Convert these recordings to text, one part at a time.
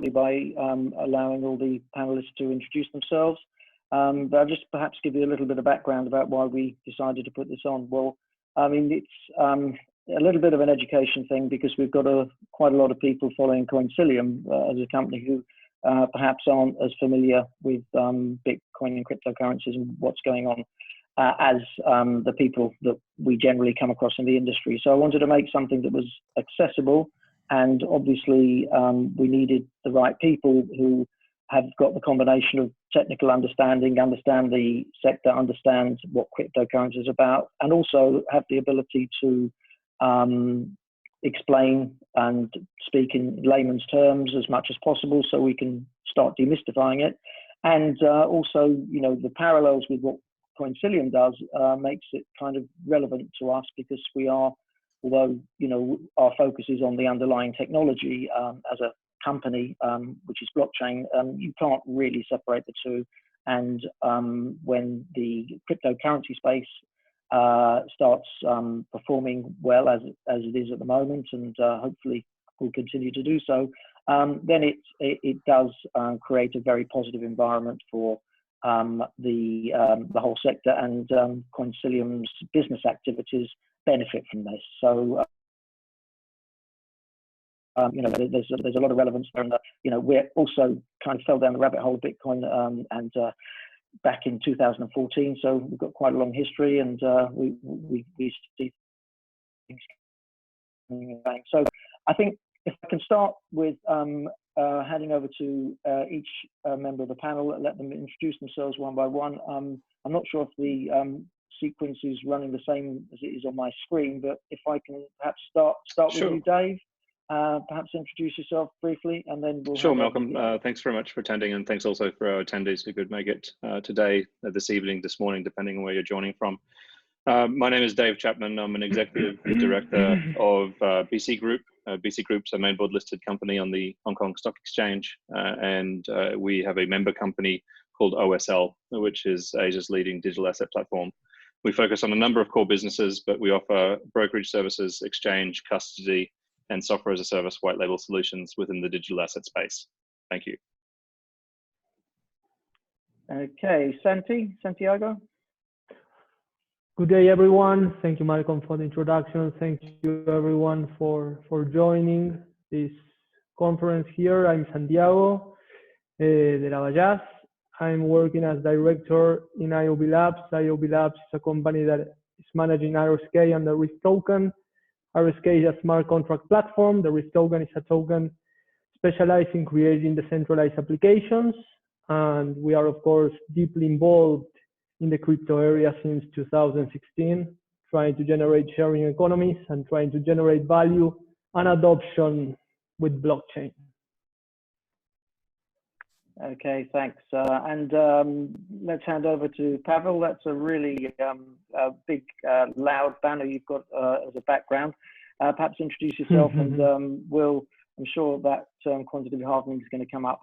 shortly by allowing all the panelists to introduce themselves. But I'll just perhaps give you a little bit of background about why we decided to put this on. Well, I mean, it's a little bit of an education thing because we've got quite a lot of people following Coincilium as a company who perhaps aren't as familiar with Bitcoin and cryptocurrencies and what's going on as the people that we generally come across in the industry. So I wanted to make something that was accessible, and obviously we needed the right people who have got the combination of technical understanding, understand the sector, understand what cryptocurrency is about, and also have the ability to explain and speak in layman's terms as much as possible so we can start demystifying it. And also, you know, the parallels with what Coincilium does makes it kind of relevant to us because we are, although, you know, our focus is on the underlying technology as a company, which is blockchain, you can't really separate the two. And when the cryptocurrency space starts performing well as it is at the moment, and hopefully will continue to do so, then it does create a very positive environment for the whole sector, and Coincilium's business activities benefit from this. So you know, there's a lot of relevance there, and you know, we're also kind of fell down the rabbit hole of Bitcoin and back in 2014. So we've got quite a long history, and we see things. So I think if I can start with handing over to each member of the panel, let them introduce themselves one by one. I'm not sure if the sequence is running the same as it is on my screen, but if I can perhaps start Sure. with you, Dave. Perhaps introduce yourself briefly, and then we'll. Sure, Malcolm. Thanks very much for attending, and thanks also for our attendees who could make it today, this evening, this morning, depending on where you're joining from. My name is Dave Chapman. I'm an executive director of BC Group. BC Group's a main board listed company on the Hong Kong Stock Exchange, and we have a member company called OSL, which is Asia's leading digital asset platform. We focus on a number of core businesses, but we offer brokerage services, exchange, custody, and software as a service white label solutions within the digital asset space. Thank you. Okay, Santiago. Good day, everyone. Thank you, Malcolm, for the introduction. Thank you, everyone, for joining this conference here. I'm Santiago de la Vallas. I'm working as director in IOB Labs. IOB Labs is a company that is managing RSK and the RISC token. RSK is a smart contract platform. The RISC token is a token specialized in creating decentralized applications. And we are, of course, deeply involved in the crypto area since 2016, trying to generate sharing economies and trying to generate value and adoption with blockchain. Okay, thanks. And let's hand over to Pavel. That's a really big, loud banner you've got as a background. Perhaps introduce yourself, and I'm sure that quantitative halving is going to come up.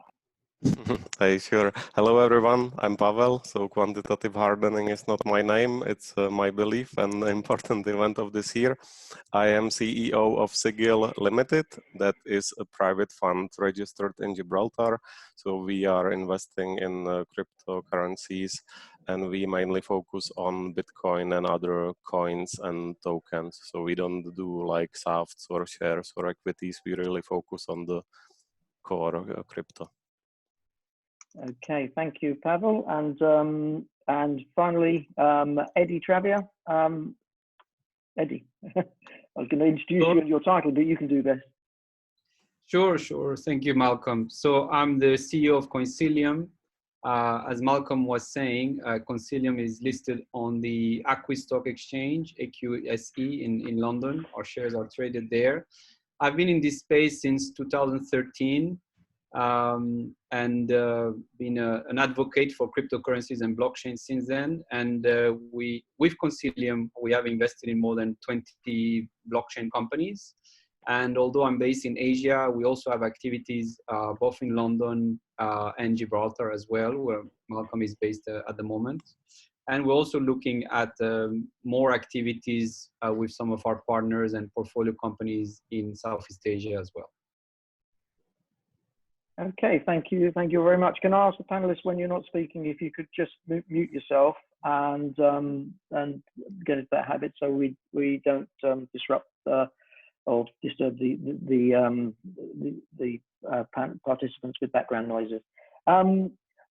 Hey, sure. Hello, everyone. I'm Pavel. So quantitative hardening is not my name. It's my belief and an important event of this year. I am CEO of Sigil Limited. That is a private fund registered in Gibraltar. So we are investing in cryptocurrencies, and we mainly focus on Bitcoin and other coins and tokens. So we don't do like softs or shares or equities. We really focus on the core crypto. Okay, thank you, Pavel. And finally, Eddie Travia. Eddie, I was going to introduce you and your title, but you can do this. Sure. Thank you, Malcolm. So I'm the CEO of Coincilium. As Malcolm was saying, Coincilium is listed on the Equities Stock Exchange, AQSE in London. Our shares are traded there. I've been in this space since 2013. And been an advocate for cryptocurrencies and blockchain since then. And with Coincilium, we have invested in more than 20 blockchain companies. And although I'm based in Asia, we also have activities both in London and Gibraltar as well, where Malcolm is based at the moment. And we're also looking at more activities with some of our partners and portfolio companies in Southeast Asia as well. Okay, thank you very much. Can I ask the panelists, when you're not speaking, if you could just mute yourself and get into that habit so we don't disrupt or disturb the participants with background noises.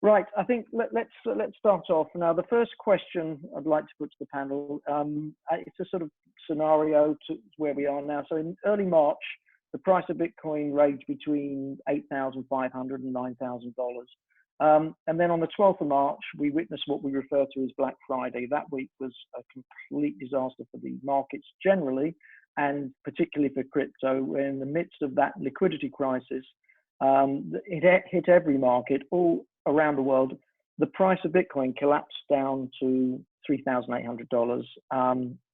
Right, I think let's start off. Now, the first question I'd like to put to the panel, it's a sort of scenario to where we are now. So in early March, the price of Bitcoin ranged between $8,500 and $9,000. And then on the 12th of March, we witnessed what we refer to as Black Friday. That week was a complete disaster for the markets generally, and particularly for crypto. We're in the midst of that liquidity crisis. It hit every market all around the world. The price of Bitcoin collapsed down to $3,800.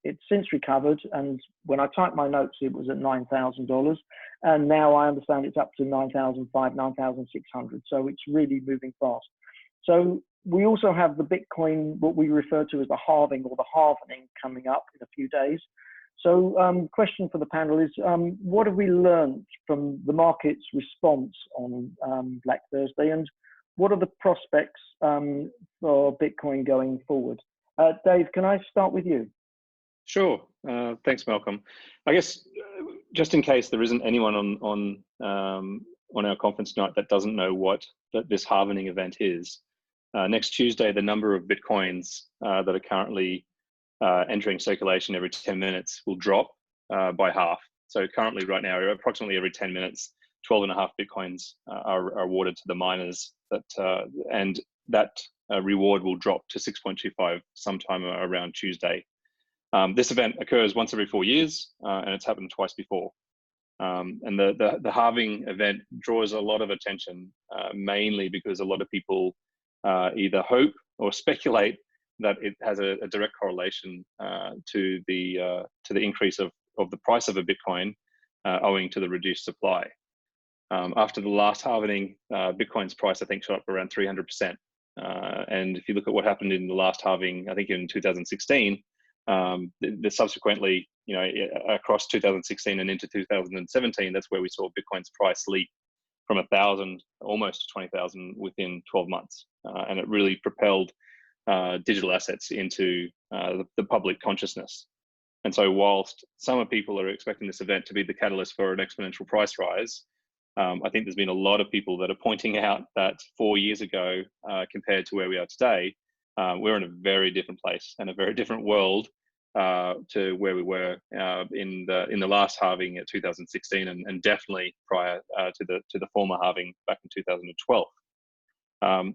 It's since recovered, and when I typed my notes, it was at $9,000, and now I understand it's up to $9,500, $9,600. So it's really moving fast. So we also have the Bitcoin, what we refer to as the halving or the halvening, coming up in a few days. So question for the panel is, what have we learned from the market's response on Black Thursday, and what are the prospects for Bitcoin going forward? Dave, can I start with you? Sure. Thanks, Malcolm. I guess just in case there isn't anyone on our conference tonight that doesn't know what this halvening event is, next Tuesday, the number of Bitcoins that are currently entering circulation every 10 minutes will drop by half. So currently, right now, approximately every 10 minutes, 12.5 Bitcoins are awarded to the miners, and that reward will drop to 6.25 sometime around Tuesday. This event occurs once every 4 years, and it's happened twice before. And the halving event draws a lot of attention, mainly because a lot of people either hope or speculate that it has a direct correlation to the increase of the price of a Bitcoin owing to the reduced supply. After the last halving, Bitcoin's price, I think, shot up around 300%. And if you look at what happened in the last halving, I think in 2016, subsequently, across 2016 and into 2017, that's where we saw Bitcoin's price leap from 1,000 almost to 20,000 within 12 months. And it really propelled digital assets into the public consciousness. And so whilst some people are expecting this event to be the catalyst for an exponential price rise, I think there's been a lot of people that are pointing out that 4 years ago, compared to where we are today, we're in a very different place and a very different world to where we were in the last halving at 2016, and definitely prior to the former halving back in 2012.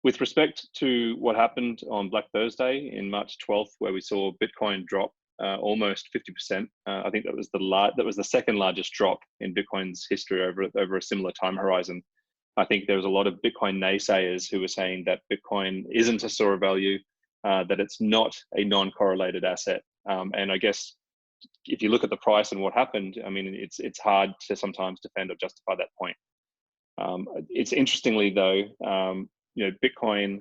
With respect to what happened on Black Thursday in March 12th, where we saw Bitcoin drop almost 50%, I think that was the second largest drop in Bitcoin's history over a similar time horizon. I think there was a lot of Bitcoin naysayers who were saying that Bitcoin isn't a store of value, that it's not a non-correlated asset. And I guess if you look at the price and what happened, I mean, it's hard to sometimes defend or justify that point. It's interestingly though, Bitcoin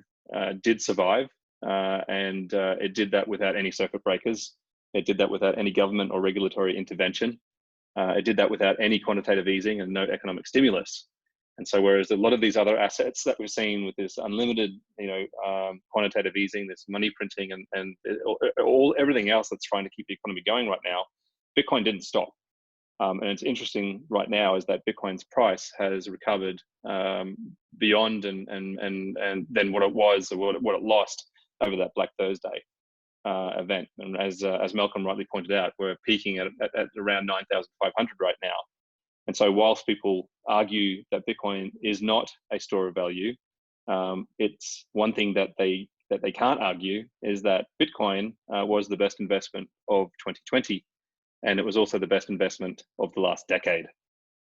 did survive, and it did that without any circuit breakers. It did that without any government or regulatory intervention. It did that without any quantitative easing and no economic stimulus. And so whereas a lot of these other assets that we've seen with this unlimited, quantitative easing, this money printing, and everything else that's trying to keep the economy going right now, Bitcoin didn't stop. And it's interesting right now is that Bitcoin's price has recovered beyond and then what it was or what it lost over that Black Thursday event. And as Malcolm rightly pointed out, we're peaking at around 9,500 right now. And so whilst people argue that Bitcoin is not a store of value, it's one thing that they can't argue is that Bitcoin was the best investment of 2020. And it was also the best investment of the last decade.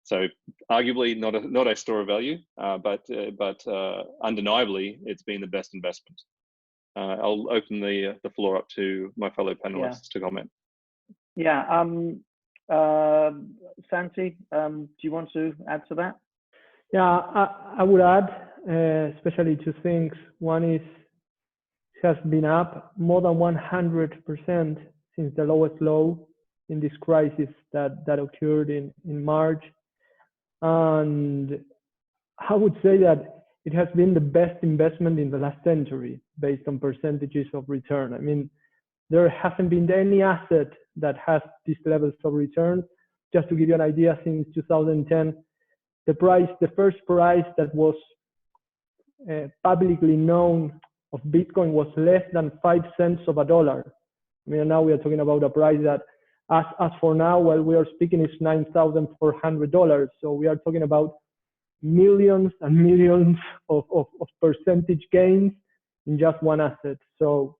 So arguably not a store of value, but undeniably it's been the best investment. I'll open the floor up to my fellow panelists to comment. Yeah, Santi, do you want to add to that? Yeah, I would add, especially two things. One is it has been up more than 100% since the lowest low in this crisis that occurred in March. And I would say that it has been the best investment in the last century based on percentages of return. I mean, there hasn't been any asset that has these levels of return. Just to give you an idea, since 2010, the first price that was publicly known of Bitcoin was less than 5 cents of a dollar. I mean, now we are talking about a price that, as for now, while we are speaking, is $9,400. So we are talking about millions and millions of percentage gains in just one asset. So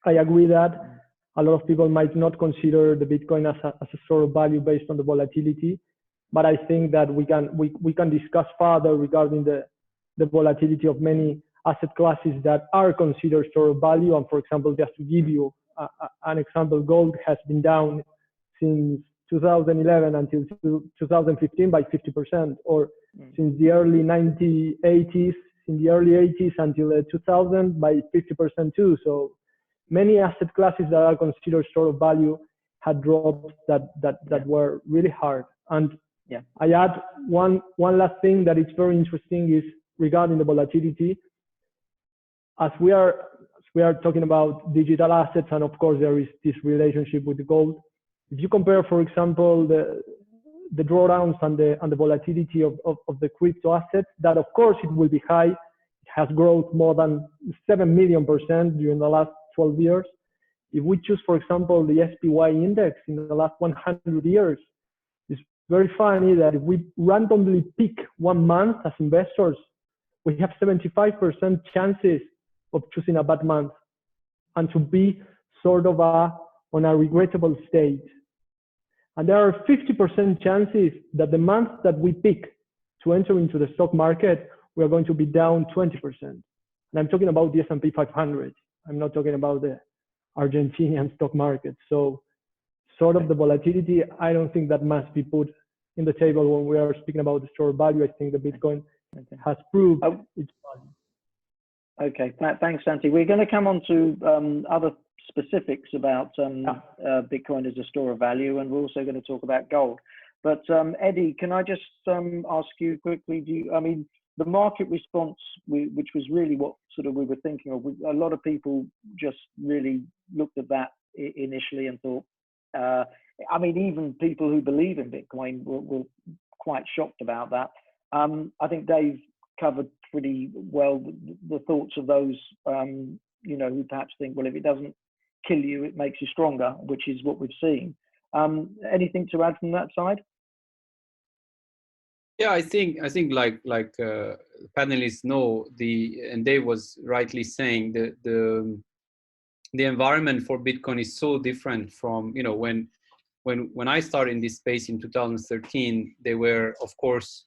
I agree that a lot of people might not consider the Bitcoin as a store of value based on the volatility, but I think that we can discuss further regarding the volatility of many asset classes that are considered store of value. And for example, just to give you an example, gold has been down since 2011 until 2015 by 50%, or since the early 1980s, in the early 80s until 2000 by 50% too. So many asset classes that are considered store of value had dropped that were really hard. And I add one last thing that is very interesting is regarding the volatility. As we are talking about digital assets, and of course there is this relationship with the gold. If you compare, for example, the drawdowns and the volatility of the crypto assets, that of course it will be high. It has grown more than 7 million% during the last 12 years. If we choose, for example, the SPY index in the last 100 years, it's very funny that if we randomly pick 1 month as investors, we have 75% chances of choosing a bad month and to be sort of on a regrettable state. And there are 50% chances that the month that we pick to enter into the stock market, we are going to be down 20%. And I'm talking about the S&P 500. I'm not talking about the Argentinian stock market. So sort of the volatility, I don't think that must be put in the table when we are speaking about the store value. I think the Bitcoin has proved its value. Okay, thanks, Santi. We're going to come on to other specifics about Bitcoin as a store of value, and we're also going to talk about gold. But Eddie, can I just ask you quickly, I mean, the market response, which was really what sort of we were thinking of, a lot of people just really looked at that initially and thought, I mean, even people who believe in Bitcoin were quite shocked about that. I think Dave covered pretty well the thoughts of those, you know, who perhaps think, well, if it doesn't kill you, it makes you stronger, which is what we've seen. Anything to add from that side? Yeah, I think like panelists know, and Dave was rightly saying that the environment for Bitcoin is so different from, you know, when I started in this space in 2013, there were, of course,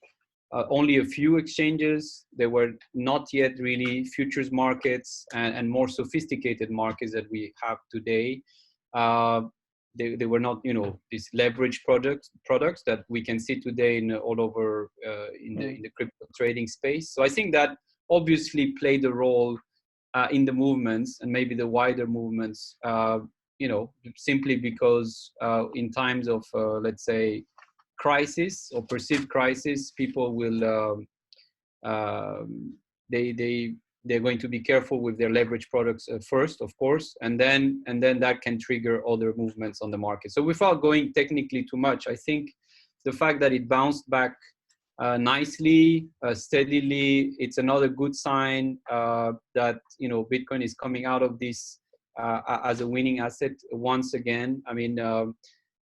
only a few exchanges. There were not yet really futures markets and more sophisticated markets that we have today. They were not, you know, these leverage products that we can see today all over in the crypto trading space. So I think that obviously played a role in the movements, and maybe the wider movements, you know, simply because in times of, let's say, crisis or perceived crisis, people will they're going to be careful with their leverage products first, of course, and then that can trigger other movements on the market. So without going technically too much, I think the fact that it bounced back nicely, steadily, it's another good sign that, you know, Bitcoin is coming out of this as a winning asset once again. I mean,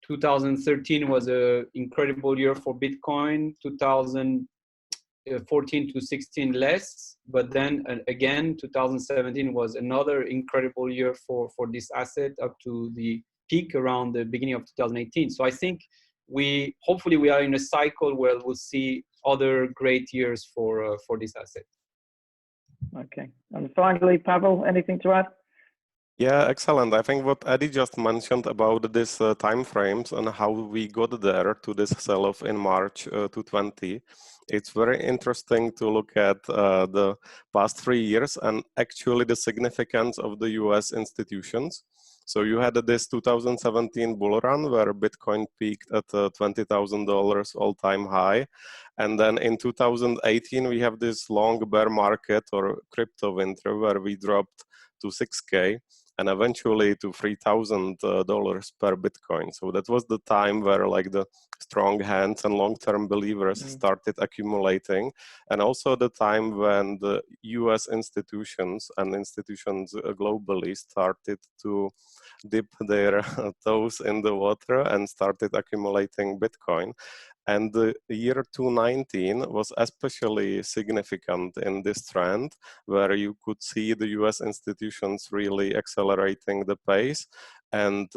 2013 was an incredible year for Bitcoin. 2014 to 16 less, but then again 2017 was another incredible year for this asset, up to the peak around the beginning of 2018. So I think hopefully we are in a cycle where we'll see other great years for this asset. Okay, and finally, Pavel, anything to add? Yeah, excellent. I think what Eddie just mentioned about this time frames and how we got there to this sell-off in March 2020, it's very interesting to look at the past 3 years and actually the significance of the US institutions. So you had this 2017 bull run where Bitcoin peaked at $20,000 all-time high. And then in 2018, we have this long bear market or crypto winter where we dropped to 6K and eventually to $3,000 per Bitcoin. So that was the time where like the strong hands and long-term believers started accumulating, and also the time when the US institutions and institutions globally started to dip their toes in the water and started accumulating Bitcoin. And the year 2019 was especially significant in this trend, where you could see the US institutions really accelerating the pace. And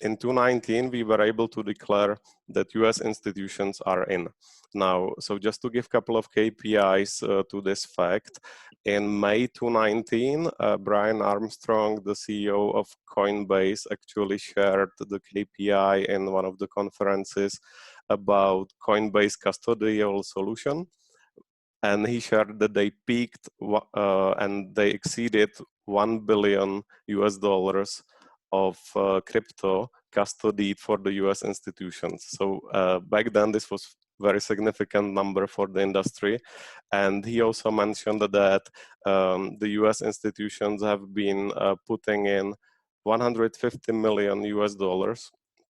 in 2019, we were able to declare that US institutions are in. Now, so just to give a couple of KPIs to this fact, in May 2019, Brian Armstrong, the CEO of Coinbase, actually shared the KPI in one of the conferences about Coinbase custodial solution. And he shared that they peaked and they exceeded $1 billion of crypto custodied for the US institutions. So back then, this was very significant number for the industry. And he also mentioned that the US institutions have been putting in $150 million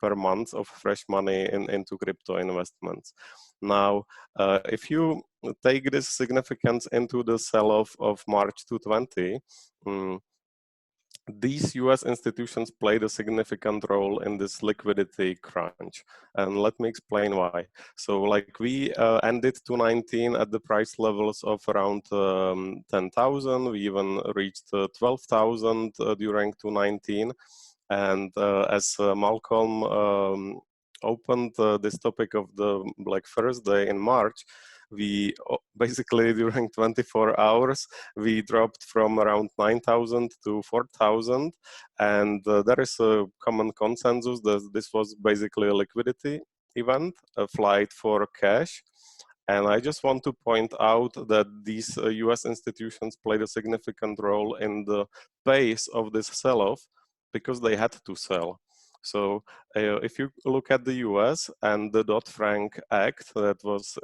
per month of fresh money into crypto investments. Now, if you take this significance into the sell-off of March 2020, these US institutions played a significant role in this liquidity crunch. And let me explain why. So like we ended 2019 at the price levels of around 10,000. We even reached 12,000 during 2019. And as Malcolm opened this topic of the Black Thursday in March, we basically during 24 hours, we dropped from around 9,000 to 4,000. And there is a common consensus that this was basically a liquidity event, a flight for cash. And I just want to point out that these US institutions played a significant role in the pace of this sell-off because they had to sell. So if you look at the US and the Dodd-Frank Act that was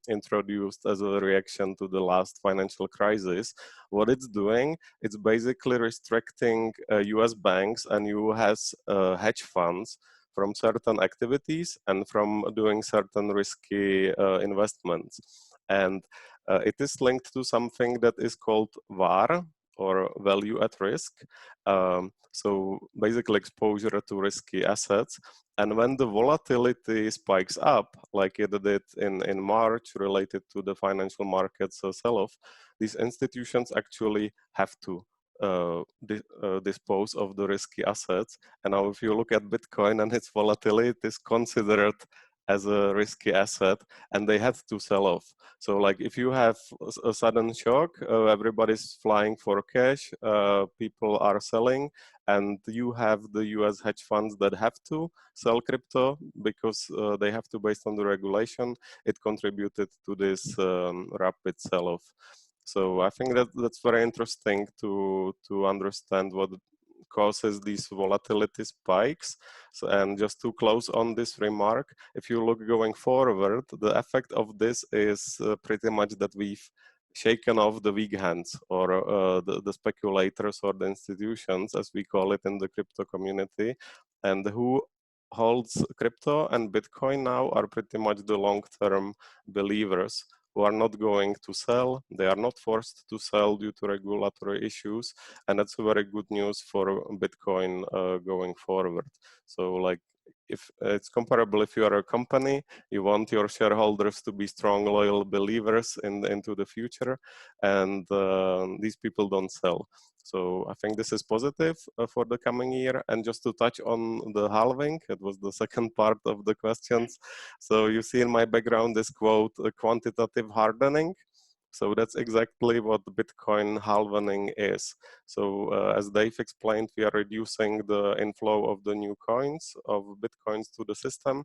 introduced as a reaction to the last financial crisis, what it's doing, it's basically restricting US banks and US hedge funds from certain activities and from doing certain risky investments. And it is linked to something that is called VAR, or value at risk. So basically exposure to risky assets. And when the volatility spikes up, like it did in March related to the financial markets sell-off, these institutions actually have to dispose of the risky assets. And now if you look at Bitcoin and its volatility, it is considered as a risky asset, and they had to sell off. So like if you have a sudden shock, everybody's flying for cash, people are selling, and you have the US hedge funds that have to sell crypto because they have to based on the regulation, it contributed to this rapid sell-off. So I think that that's very interesting to understand what causes these volatility spikes. So, and just to close on this remark, if you look going forward, the effect of this is pretty much that we've shaken off the weak hands, or the speculators, or the institutions, as we call it in the crypto community, and who holds crypto and Bitcoin now are pretty much the long-term believers who are not going to sell. They are not forced to sell due to regulatory issues. And that's very good news for Bitcoin going forward. So like, if it's comparable, if you are a company, you want your shareholders to be strong, loyal believers into the future, and these people don't sell. So I think this is positive for the coming year. And just to touch on the halving, it was the second part of the questions. So you see in my background this quote, quantitative hardening. So that's exactly what the Bitcoin halving is. So as Dave explained, we are reducing the inflow of the new coins, of Bitcoins to the system.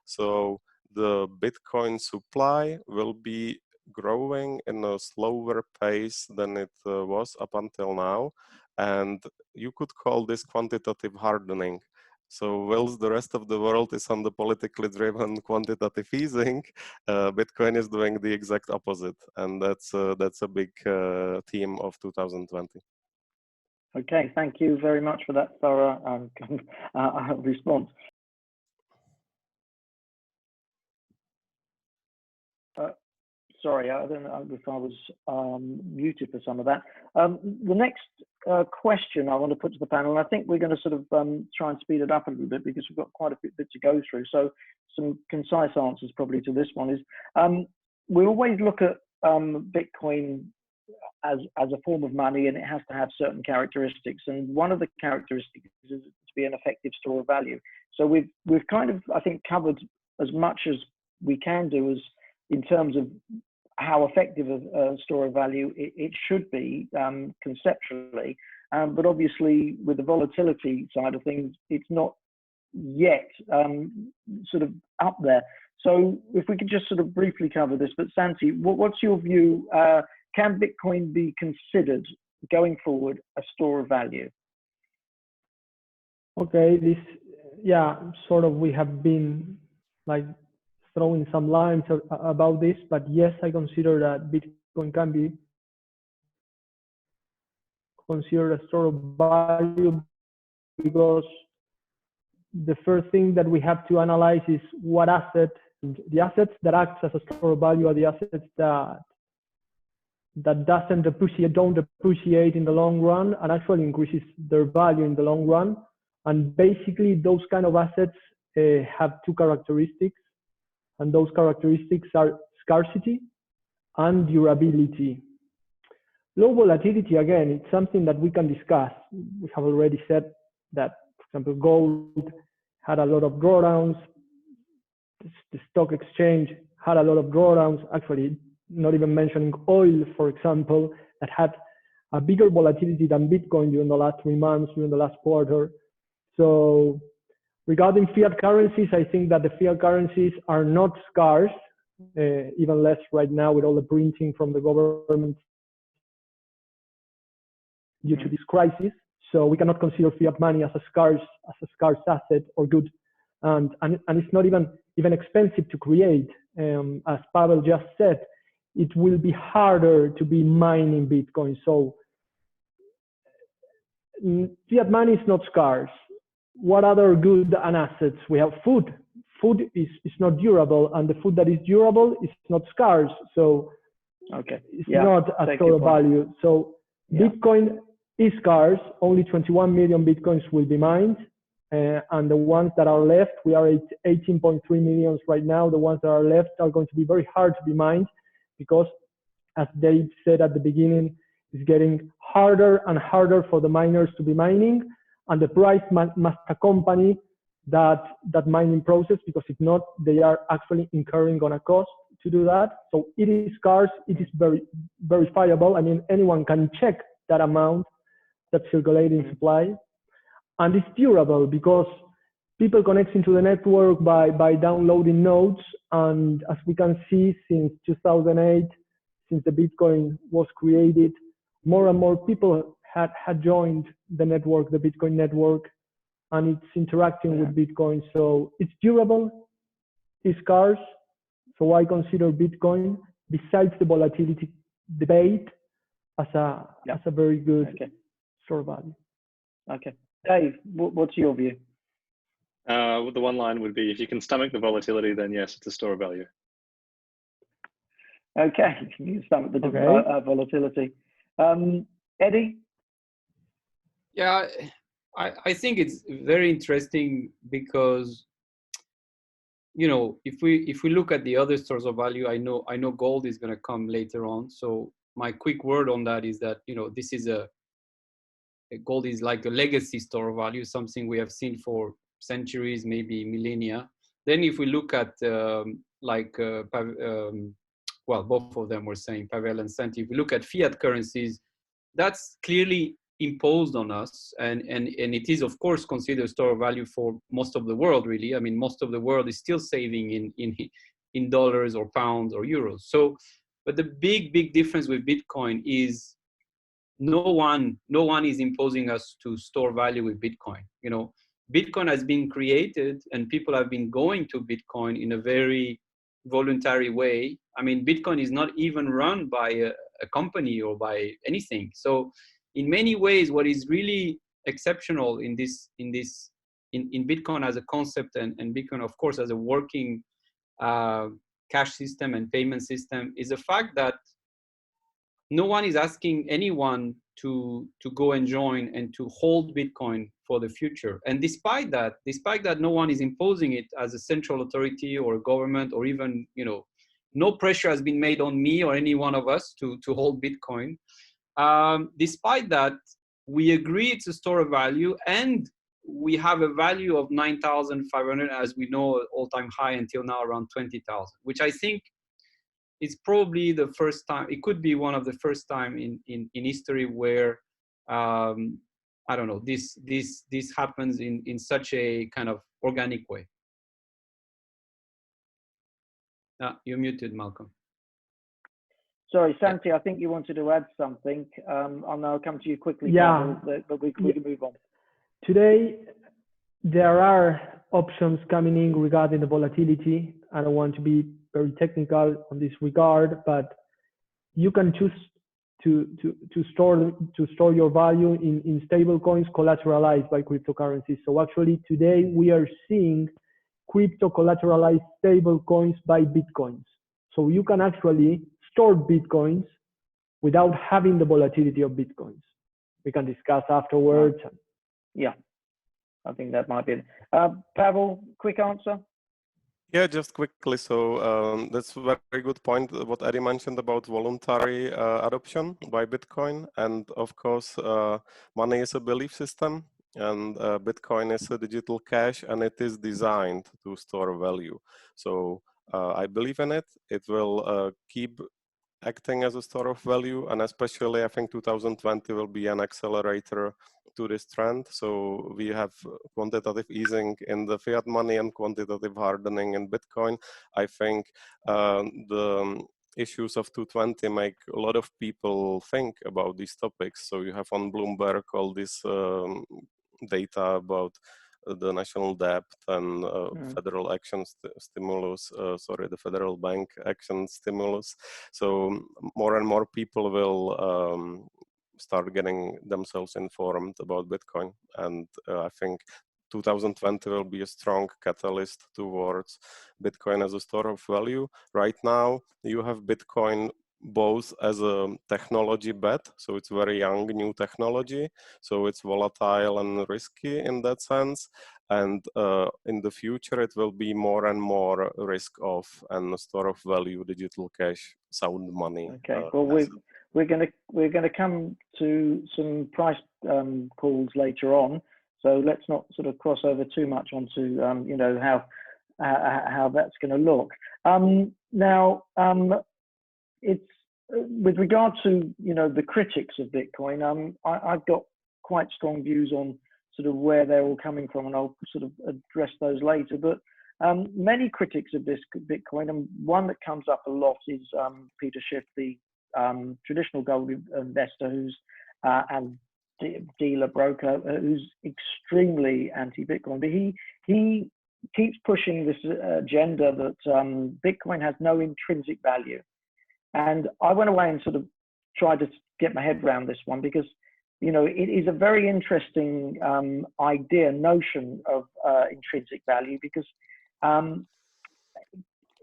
So the Bitcoin supply will be growing in a slower pace than it was up until now. And you could call this quantitative hardening. So whilst the rest of the world is on the politically driven quantitative easing, Bitcoin is doing the exact opposite. And that's a big theme of 2020. Okay, thank you very much for that thorough response. Sorry, I don't know if I was muted for some of that. The next question I want to put to the panel, and I think we're going to sort of try and speed it up a little bit because we've got quite a bit to go through. So some concise answers probably to this one is, we always look at Bitcoin as a form of money, and it has to have certain characteristics. And one of the characteristics is to be an effective store of value. So we've kind of, I think, covered as much as we can do as in terms of how effective a store of value it should be conceptually, but obviously with the volatility side of things, it's not yet sort of up there. So if we could just sort of briefly cover this, but Santi, what's your view? Can Bitcoin be considered going forward a store of value? Okay, sort of we have been like throwing some lines about this, but yes, I consider that Bitcoin can be considered a store of value, because the first thing that we have to analyze is what the assets that act as a store of value are the assets that don't appreciate in the long run and actually increases their value in the long run. And basically those kind of assets have two characteristics. And those characteristics are scarcity and durability. Low volatility, again, it's something that we can discuss. We have already said that, for example, gold had a lot of drawdowns. The stock exchange had a lot of drawdowns, actually, not even mentioning oil, for example, that had a bigger volatility than Bitcoin during the last 3 months, during the last quarter. So regarding fiat currencies, I think that the fiat currencies are not scarce, even less right now with all the printing from the government due to this crisis. So we cannot consider fiat money as a scarce asset or good, and it's not even expensive to create. As Pavel just said, it will be harder to be mining Bitcoin. So fiat money is not scarce. What other good and assets? We have food. Food is not durable, and the food that is durable is not scarce. So it's not a store of value. So Bitcoin is scarce. Only 21 million Bitcoins will be mined. And the ones that are left, we are at 18.3 million right now. The ones that are left are going to be very hard to be mined because, as Dave said at the beginning, it's getting harder and harder for the miners to be mining. And the price must accompany that mining process, because if not, they are actually incurring on a cost to do that. So it is scarce, it is very verifiable. I mean, anyone can check that amount, that circulating supply. And it's durable because people connect into the network by downloading nodes. And as we can see, since 2008, since the Bitcoin was created, more and more people had joined the network, the Bitcoin network, and it's interacting with Bitcoin. So it's durable, it's scarce. So I consider Bitcoin, besides the volatility debate, as a very good store of value. Okay. Dave, what's your view? The one line would be, if you can stomach the volatility, then yes, it's a store of value. Okay, you can stomach the volatility. Eddie? Yeah, I think it's very interesting because, you know, if we look at the other stores of value, I know gold is going to come later on. So my quick word on that is that, you know, this is gold is like a legacy store of value, something we have seen for centuries, maybe millennia. Then if we look at well, both of them were saying, Pavel and Santi, if you look at fiat currencies, that's clearly imposed on us, and it is of course considered store of value for most of the world, really. I mean, most of the world is still saving in dollars or pounds or euros. So, but the big difference with Bitcoin is no one is imposing us to store value with Bitcoin. You know, Bitcoin has been created and people have been going to Bitcoin in a very voluntary way. I mean, Bitcoin is not even run by a company or by anything. So in many ways, what is really exceptional in Bitcoin as a concept, and Bitcoin, of course, as a working cash system and payment system, is the fact that no one is asking anyone to go and join and to hold Bitcoin for the future. And despite that, no one is imposing it as a central authority or a government, or even, you know, no pressure has been made on me or any one of us to hold Bitcoin. Despite that, we agree it's a store of value, and we have a value of 9,500, as we know, all-time high until now, around 20,000, which I think is probably the first time, it could be one of the first time in history where, I don't know, this happens in such a kind of organic way. You're muted, Malcolm. Sorry, Santi, I think you wanted to add something. I'll come to you quickly, yeah. but we can move on. Today, there are options coming in regarding the volatility. I don't want to be very technical on this regard, but you can choose to store your value in stable coins collateralized by cryptocurrencies. So actually today we are seeing crypto collateralized stable coins by Bitcoins. So you can actually store Bitcoins without having the volatility of Bitcoins. We can discuss afterwards. Yeah, I think that might be it. Pavel, quick answer? Yeah, just quickly. So that's a very good point, what Eddie mentioned about voluntary adoption by Bitcoin. And of course, money is a belief system, and Bitcoin is a digital cash, and it is designed to store value. So I believe in it. It will keep acting as a store of value, and especially I think 2020 will be an accelerator to this trend. So we have quantitative easing in the fiat money and quantitative hardening in Bitcoin. I think the issues of 220 make a lot of people think about these topics. So you have on Bloomberg all this data about the national debt and federal action stimulus, the federal bank action stimulus. So more and more people will start getting themselves informed about Bitcoin. And I think 2020 will be a strong catalyst towards Bitcoin as a store of value. Right now, you have Bitcoin both as a technology bet, so it's very young, new technology, so it's volatile and risky in that sense. And in the future, it will be more and more risk off and a store of value, digital cash, sound money. Okay, well, we're gonna come to some price calls later on, so let's not sort of cross over too much onto you know, how that's going to look. Now, it's with regard to, you know, the critics of Bitcoin. I've got quite strong views on sort of where they're all coming from, and I'll sort of address those later. But many critics of this Bitcoin, and one that comes up a lot is Peter Schiff, the traditional gold investor who's and dealer broker who's extremely anti-Bitcoin. But he keeps pushing this agenda that Bitcoin has no intrinsic value. And I went away and sort of tried to get my head around this one, because, you know, it is a very interesting notion of intrinsic value, because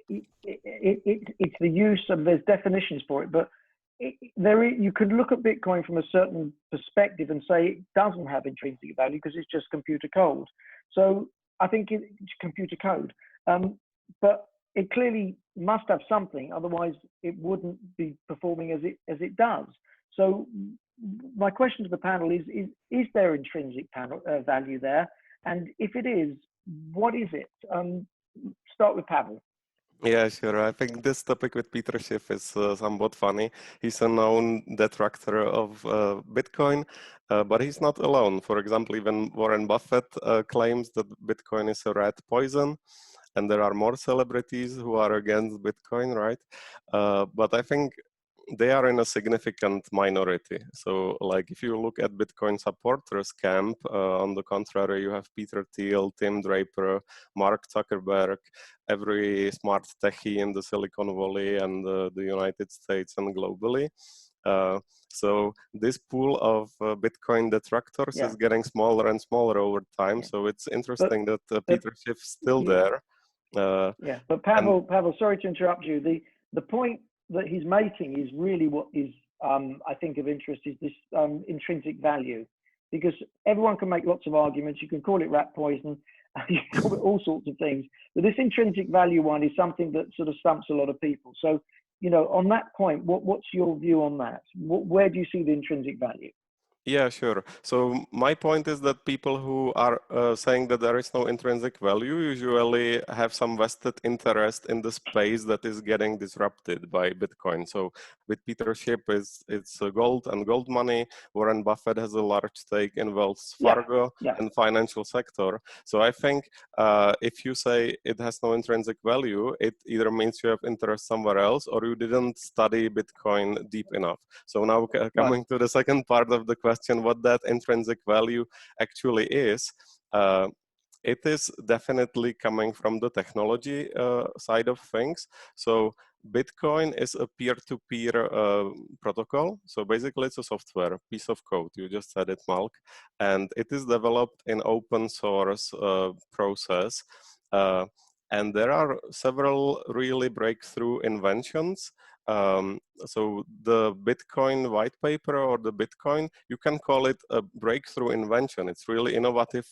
it's the use of, there's definitions for it, but you could look at Bitcoin from a certain perspective and say it doesn't have intrinsic value because it's just computer code. So I think it's computer code, but it clearly must have something, otherwise it wouldn't be performing as it does. So my question to the panel is there intrinsic value there? And if it is, what is it? Start with Pavel. Yeah, sure. I think this topic with Peter Schiff is somewhat funny. He's a known detractor of Bitcoin, but he's not alone. For example, even Warren Buffett claims that Bitcoin is a rat poison, and there are more celebrities who are against Bitcoin, right? But I think they are in a significant minority. So like if you look at Bitcoin supporters camp, on the contrary, you have Peter Thiel, Tim Draper, Mark Zuckerberg, every smart techie in the Silicon Valley and the United States and globally. So this pool of Bitcoin detractors is getting smaller and smaller over time. So it's interesting that Peter Schiff's still there. But Pavel, sorry to interrupt you. The point that he's making is really what is, I think, of interest is this intrinsic value, because everyone can make lots of arguments. You can call it rat poison, you can call it all sorts of things, but this intrinsic value one is something that sort of stumps a lot of people. So, you know, on that point, what's your view on that? Where do you see the intrinsic value? Yeah, sure. So my point is that people who are saying that there is no intrinsic value usually have some vested interest in the space that is getting disrupted by Bitcoin. So with Peter Schiff, it's gold and gold money. Warren Buffett has a large stake in Wells Fargo and financial sector. So I think if you say it has no intrinsic value, it either means you have interest somewhere else or you didn't study Bitcoin deep enough. So now coming to the second part of the question, what that intrinsic value actually is, it is definitely coming from the technology side of things. So Bitcoin is a peer-to-peer protocol. So basically it's a software, piece of code. You just said it, Malk. And it is developed in open source process. And there are several really breakthrough inventions. So the Bitcoin white paper or the Bitcoin, you can call it a breakthrough invention. It's really innovative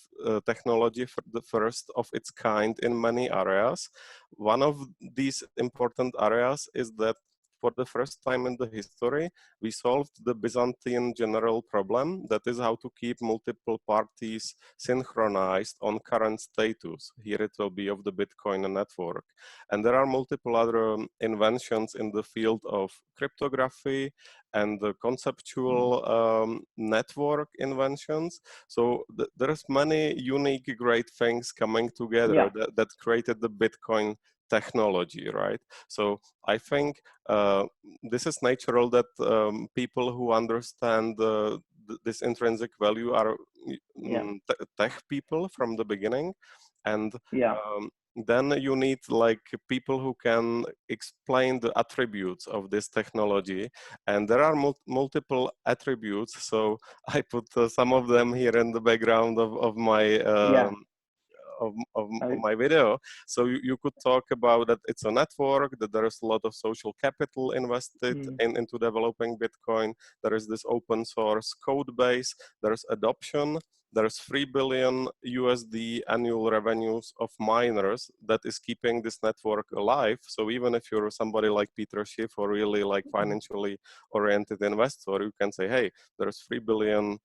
technology for the first of its kind in many areas. One of these important areas is that for the first time in the history, we solved the Byzantine general problem. That is how to keep multiple parties synchronized on current status. Here it will be of the Bitcoin network. And there are multiple other inventions in the field of cryptography and the conceptual network inventions. So there's many unique, great things coming together that created the Bitcoin technology, right? So I think this is natural that people who understand this intrinsic value are tech people from the beginning, and then you need like people who can explain the attributes of this technology, and there are multiple attributes. So I put some of them here in the background of my of my video. So you could talk about that it's a network, that there is a lot of social capital invested into developing Bitcoin. There is this open source code base, there's adoption, there's 3 billion USD annual revenues of miners that is keeping this network alive. So even if you're somebody like Peter Schiff or really like financially oriented investor, you can say, hey, there's 3 billion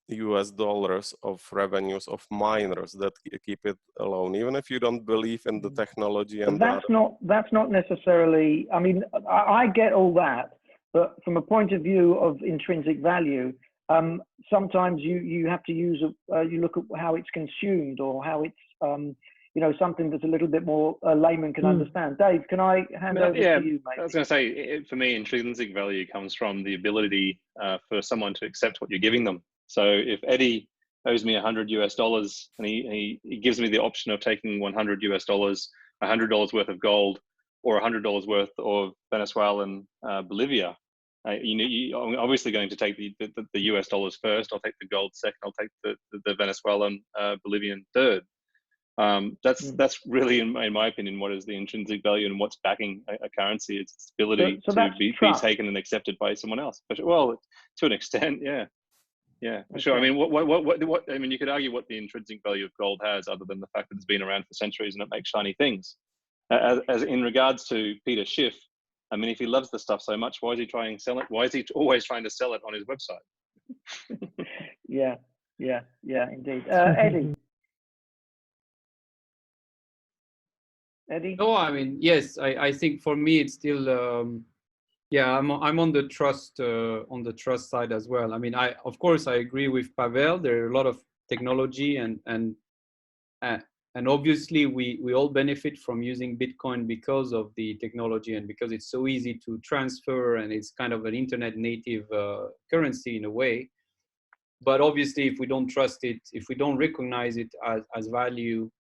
US dollars of revenues of miners that keep it alone, even if you don't believe in the technology. And that's not necessarily, I mean, I get all that, but from a point of view of intrinsic value, sometimes you have to use you look at how it's consumed or how it's you know, something that's a little bit more layman can understand. Dave, can I hand over to you, mate? I was going to say, for me, intrinsic value comes from the ability for someone to accept what you're giving them. So if Eddie owes me $100 US and he gives me the option of taking $100 US, $100 worth of gold, or $100 worth of Venezuelan Bolivia, you're obviously going to take the US dollars first. I'll take the gold second. I'll take the Venezuelan Bolivian third. That's really, in my opinion, what is the intrinsic value and what's backing a currency. It's its ability to be taken and accepted by someone else. But, well, to an extent, yeah, for sure. I mean, what? I mean, you could argue what the intrinsic value of gold has, other than the fact that it's been around for centuries and it makes shiny things. As in regards to Peter Schiff, I mean, if he loves the stuff so much, why is he trying to sell it? Why is he always trying to sell it on his website? Yeah, indeed. Eddie. Eddie? No, I mean, yes, I think for me it's still yeah, I'm on the trust side as well. I mean, of course I agree with Pavel. There are a lot of technology and obviously we all benefit from using Bitcoin because of the technology and because it's so easy to transfer and it's kind of an internet native currency in a way. But obviously, if we don't trust it, if we don't recognize it as value,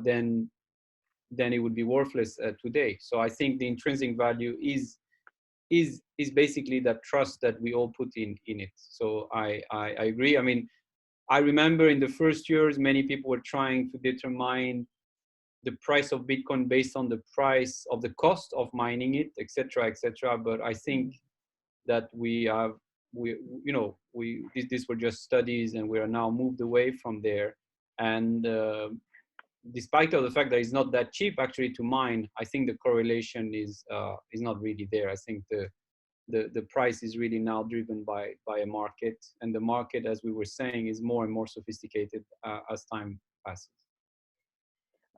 then it would be worthless today. So I think the intrinsic value is basically that trust that we all put in it. So I agree. I mean, I remember in the first years, many people were trying to determine the price of Bitcoin based on the price of the cost of mining it, etc., etc. But I think that these were just studies, and we are now moved away from there. And despite of the fact that it's not that cheap actually to mine, I think the correlation is not really there. I think the price is really now driven by a market, and the market, as we were saying, is more and more sophisticated as time passes.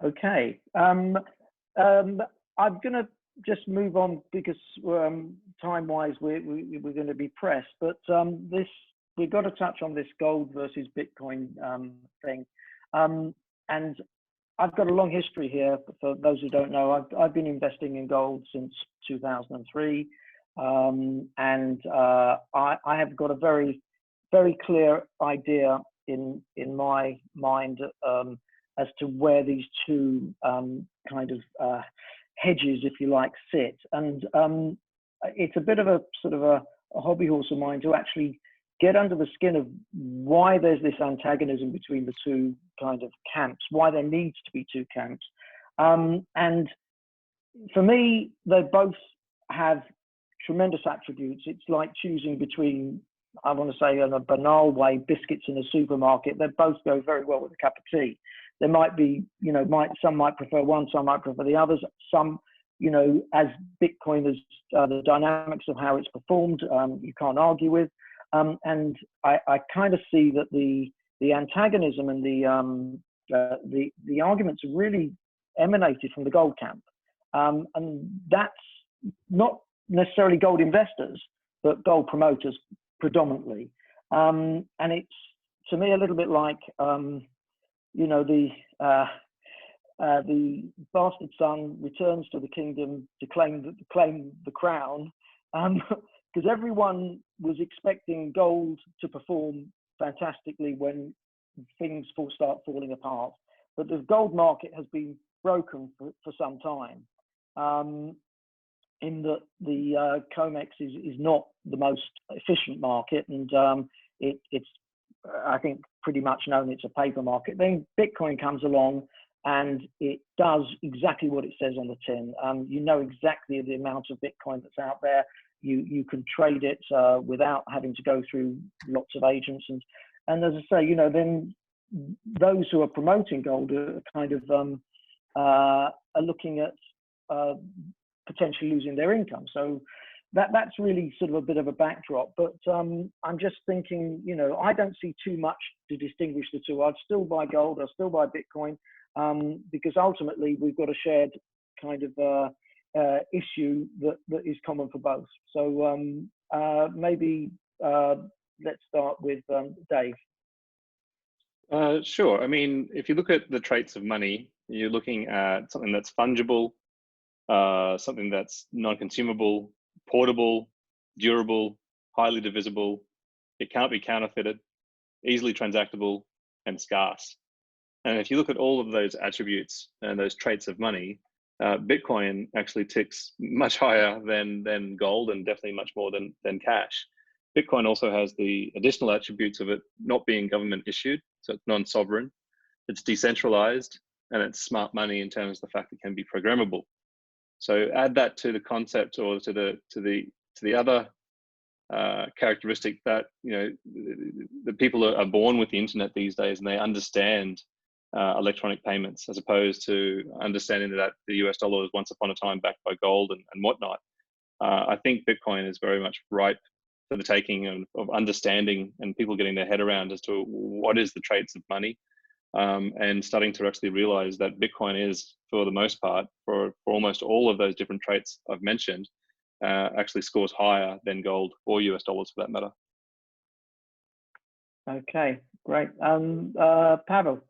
Okay, I'm gonna just move on because time-wise we're going to be pressed. But we've got to touch on this gold versus Bitcoin thing, and I've got a long history here. For those who don't know, I've been investing in gold since 2003. And I have got a very, very clear idea in my mind as to where these two kind of hedges, if you like, sit. And it's a bit of a sort of a hobby horse of mine to actually get under the skin of why there's this antagonism between the two kind of camps, why there needs to be two camps. And for me, they both have tremendous attributes. It's like choosing between, I want to say in a banal way, biscuits in a supermarket. They both go very well with a cup of tea. There might be, some might prefer one, some might prefer the others. Some, as Bitcoin is the dynamics of how it's performed, you can't argue with. And I kind of see that the antagonism and the arguments really emanated from the gold camp. And that's not necessarily gold investors, but gold promoters predominantly. And it's, to me, a little bit like, the bastard son returns to the kingdom to claim the crown, because everyone was expecting gold to perform fantastically when things start falling apart. But the gold market has been broken for some time. In that the COMEX is not the most efficient market, and it's I think pretty much known it's a paper market. Then Bitcoin comes along and it does exactly what it says on the tin. You know exactly the amount of Bitcoin that's out there. You can trade it without having to go through lots of agents. And as I say, then those who are promoting gold are kind of are looking at potentially losing their income. So that's really sort of a bit of a backdrop. But I'm just thinking, I don't see too much to distinguish the two. I'd still buy gold, I'd still buy Bitcoin, because ultimately we've got a shared kind of issue that is common for both. So maybe let's start with Dave. Sure. I mean, if you look at the traits of money, you're looking at something that's fungible, something that's non-consumable, portable, durable, highly divisible. It can't be counterfeited, easily transactable, and scarce. And if you look at all of those attributes and those traits of money, Bitcoin actually ticks much higher than gold, and definitely much more than cash. Bitcoin also has the additional attributes of it not being government issued, so it's non-sovereign, it's decentralized, and it's smart money in terms of the fact it can be programmable. So add that to the concept, or to the other characteristic that the people are born with the internet these days, and they understand electronic payments, as opposed to understanding that the US dollar was once upon a time backed by gold and whatnot. I think Bitcoin is very much ripe for the taking of understanding and people getting their head around as to what is the traits of money. and starting to actually realize that Bitcoin is, for the most part, for almost all of those different traits I've mentioned, actually scores higher than gold or US dollars for that matter. Okay, great. Pavel.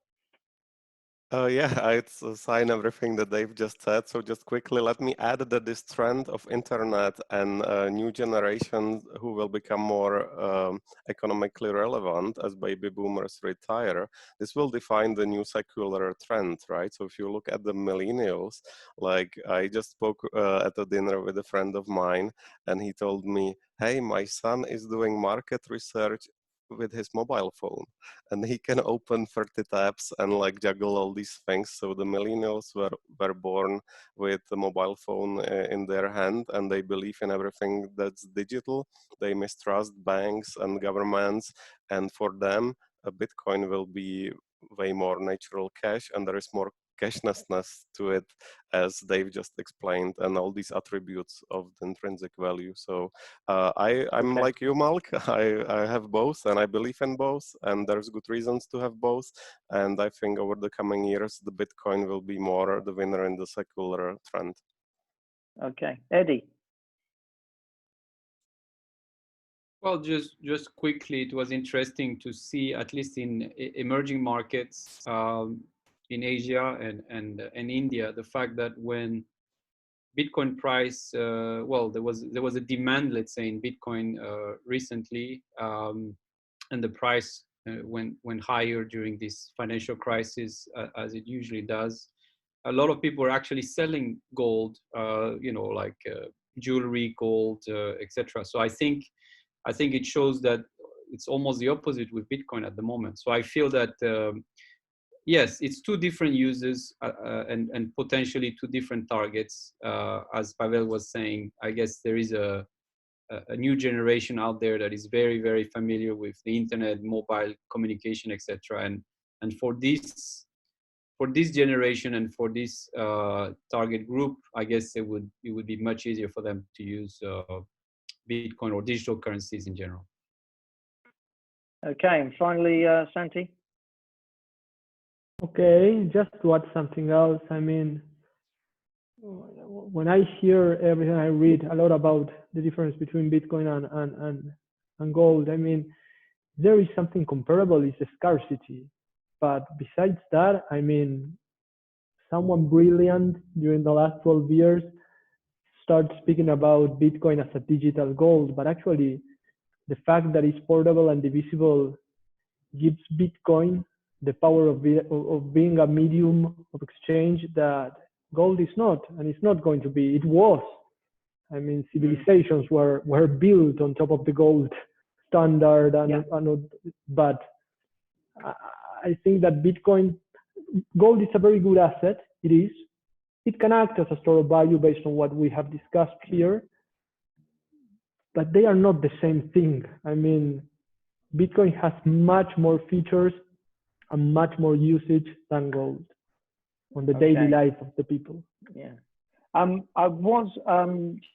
Yeah, it's a sign everything that they've just said. So just quickly, let me add that this trend of internet and new generations who will become more economically relevant as baby boomers retire, this will define the new secular trend, right? So if you look at the millennials, like I just spoke at a dinner with a friend of mine, and he told me, hey, my son is doing market research with his mobile phone, and he can open 30 tabs and like juggle all these things. So the millennials were born with the mobile phone in their hand, and they believe in everything that's digital. They mistrust banks and governments, and for them a Bitcoin will be way more natural cash, and there is more cashlessness to it, as Dave just explained, and all these attributes of the intrinsic value. So I'm Okay. like you, Malk. I have both, and I believe in both, and there's good reasons to have both. And I think over the coming years, the Bitcoin will be more the winner in the secular trend. Okay, Eddie. Well, just quickly, it was interesting to see, at least in emerging markets in Asia and India, the fact that when Bitcoin price, well, there was a demand, let's say, in Bitcoin recently, and the price went higher during this financial crisis, as it usually does. A lot of people are actually selling gold, like jewelry, gold, etc. So I think it shows that it's almost the opposite with Bitcoin at the moment. So I feel that yes, it's two different uses and potentially two different targets. As Pavel was saying, I guess there is a new generation out there that is very, very familiar with the internet, mobile communication, etc. And for this generation and for this target group, I guess it would be much easier for them to use Bitcoin or digital currencies in general. Okay, and finally, Santi. Okay, just to add something else, I mean, when I hear everything, I read a lot about the difference between Bitcoin and gold. I mean, there is something comparable, is the scarcity. But besides that, I mean, someone brilliant during the last 12 years started speaking about Bitcoin as a digital gold, but actually the fact that it's portable and divisible gives Bitcoin the power of being a medium of exchange that gold is not, and it's not going to be. It was. I mean, civilizations were built on top of the gold standard, but I think that gold is a very good asset. It is. It can act as a store of value based on what we have discussed here, but they are not the same thing. I mean, Bitcoin has much more features and much more usage than gold on the daily life of the people. Yeah. I was,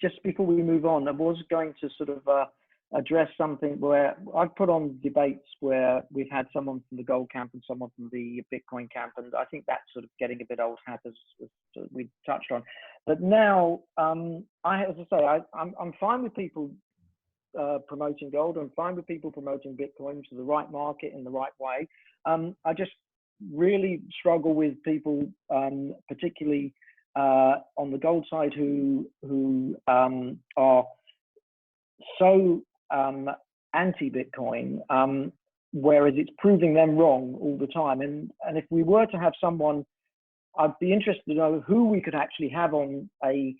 just before we move on, I was going to sort of address something where I've put on debates where we've had someone from the gold camp and someone from the Bitcoin camp, and I think that's sort of getting a bit old hat, as we touched on. But now, as I say, I'm fine with people promoting gold. I'm fine with people promoting Bitcoin to the right market in the right way. I just really struggle with people, particularly on the gold side, who are so anti-Bitcoin, whereas it's proving them wrong all the time. And if we were to have someone, I'd be interested to know who we could actually have on a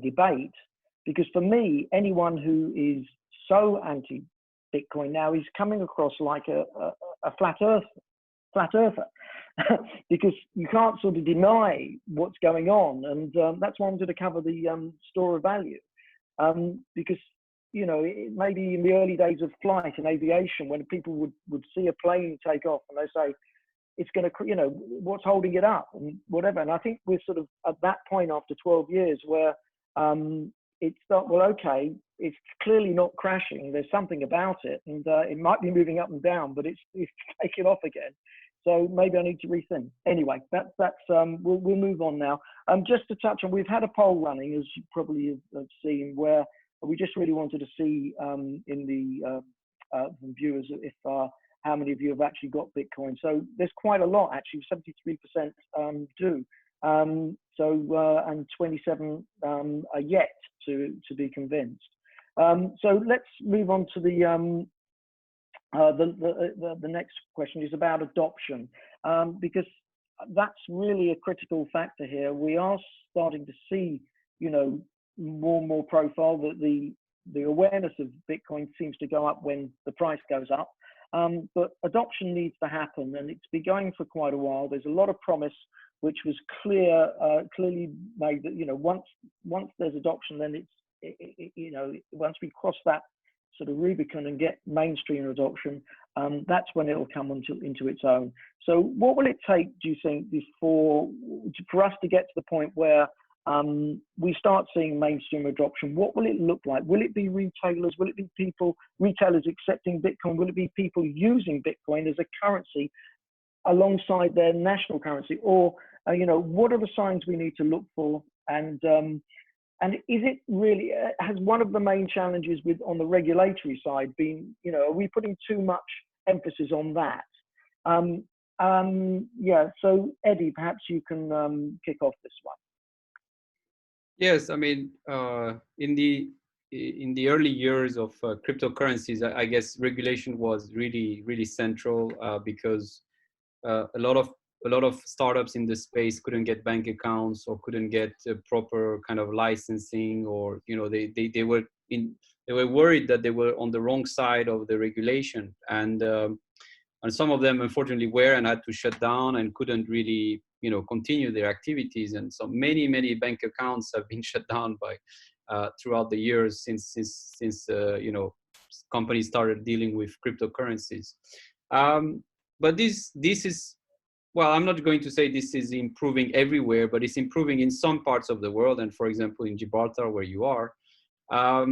debate, because for me, anyone who is so anti-Bitcoin now is coming across like a flat earther, because you can't sort of deny what's going on, and that's why I'm going to cover the store of value, because maybe in the early days of flight and aviation, when people would see a plane take off and they say it's going to, what's holding it up and whatever. And I think we're sort of at that point after 12 years where it's not, well, okay, it's clearly not crashing. There's something about it, and it might be moving up and down, but it's taking off again. So maybe I need to rethink. Anyway, we'll move on now. Just to touch on, we've had a poll running, as you probably have seen, where we just really wanted to see in the from viewers if how many of you have actually got Bitcoin. So there's quite a lot actually. 73% do. And 27 are yet to be convinced. So let's move on to the next question is about adoption, because that's really a critical factor here. We are starting to see, you know, more and more profile that the awareness of Bitcoin seems to go up when the price goes up, but adoption needs to happen, and it's been going for quite a while. There's a lot of promise, which was clearly made that, you know, once there's adoption, then you know, once we cross that sort of Rubicon and get mainstream adoption, that's when it will come into its own. So what will it take, do you think, for us to get to the point where we start seeing mainstream adoption? What will it look like? Will it be retailers? Will it be retailers accepting Bitcoin? Will it be people using Bitcoin as a currency alongside their national currency? Or, you know, what are the signs we need to look for? And is it really, has one of the main challenges on the regulatory side been, you know, are we putting too much emphasis on that? Yeah, so Eddie, perhaps you can kick off this one. Yes, I mean, in the early years of cryptocurrencies, I guess regulation was really central, because a lot of startups in the space couldn't get bank accounts or couldn't get proper kind of licensing, or, you know, they were worried that they were on the wrong side of the regulation, and some of them unfortunately were and had to shut down and couldn't really, you know, continue their activities. And so many bank accounts have been shut down by throughout the years since you know, companies started dealing with cryptocurrencies. But this is, well, I'm not going to say this is improving everywhere, but it's improving in some parts of the world. And for example, in Gibraltar, where you are, I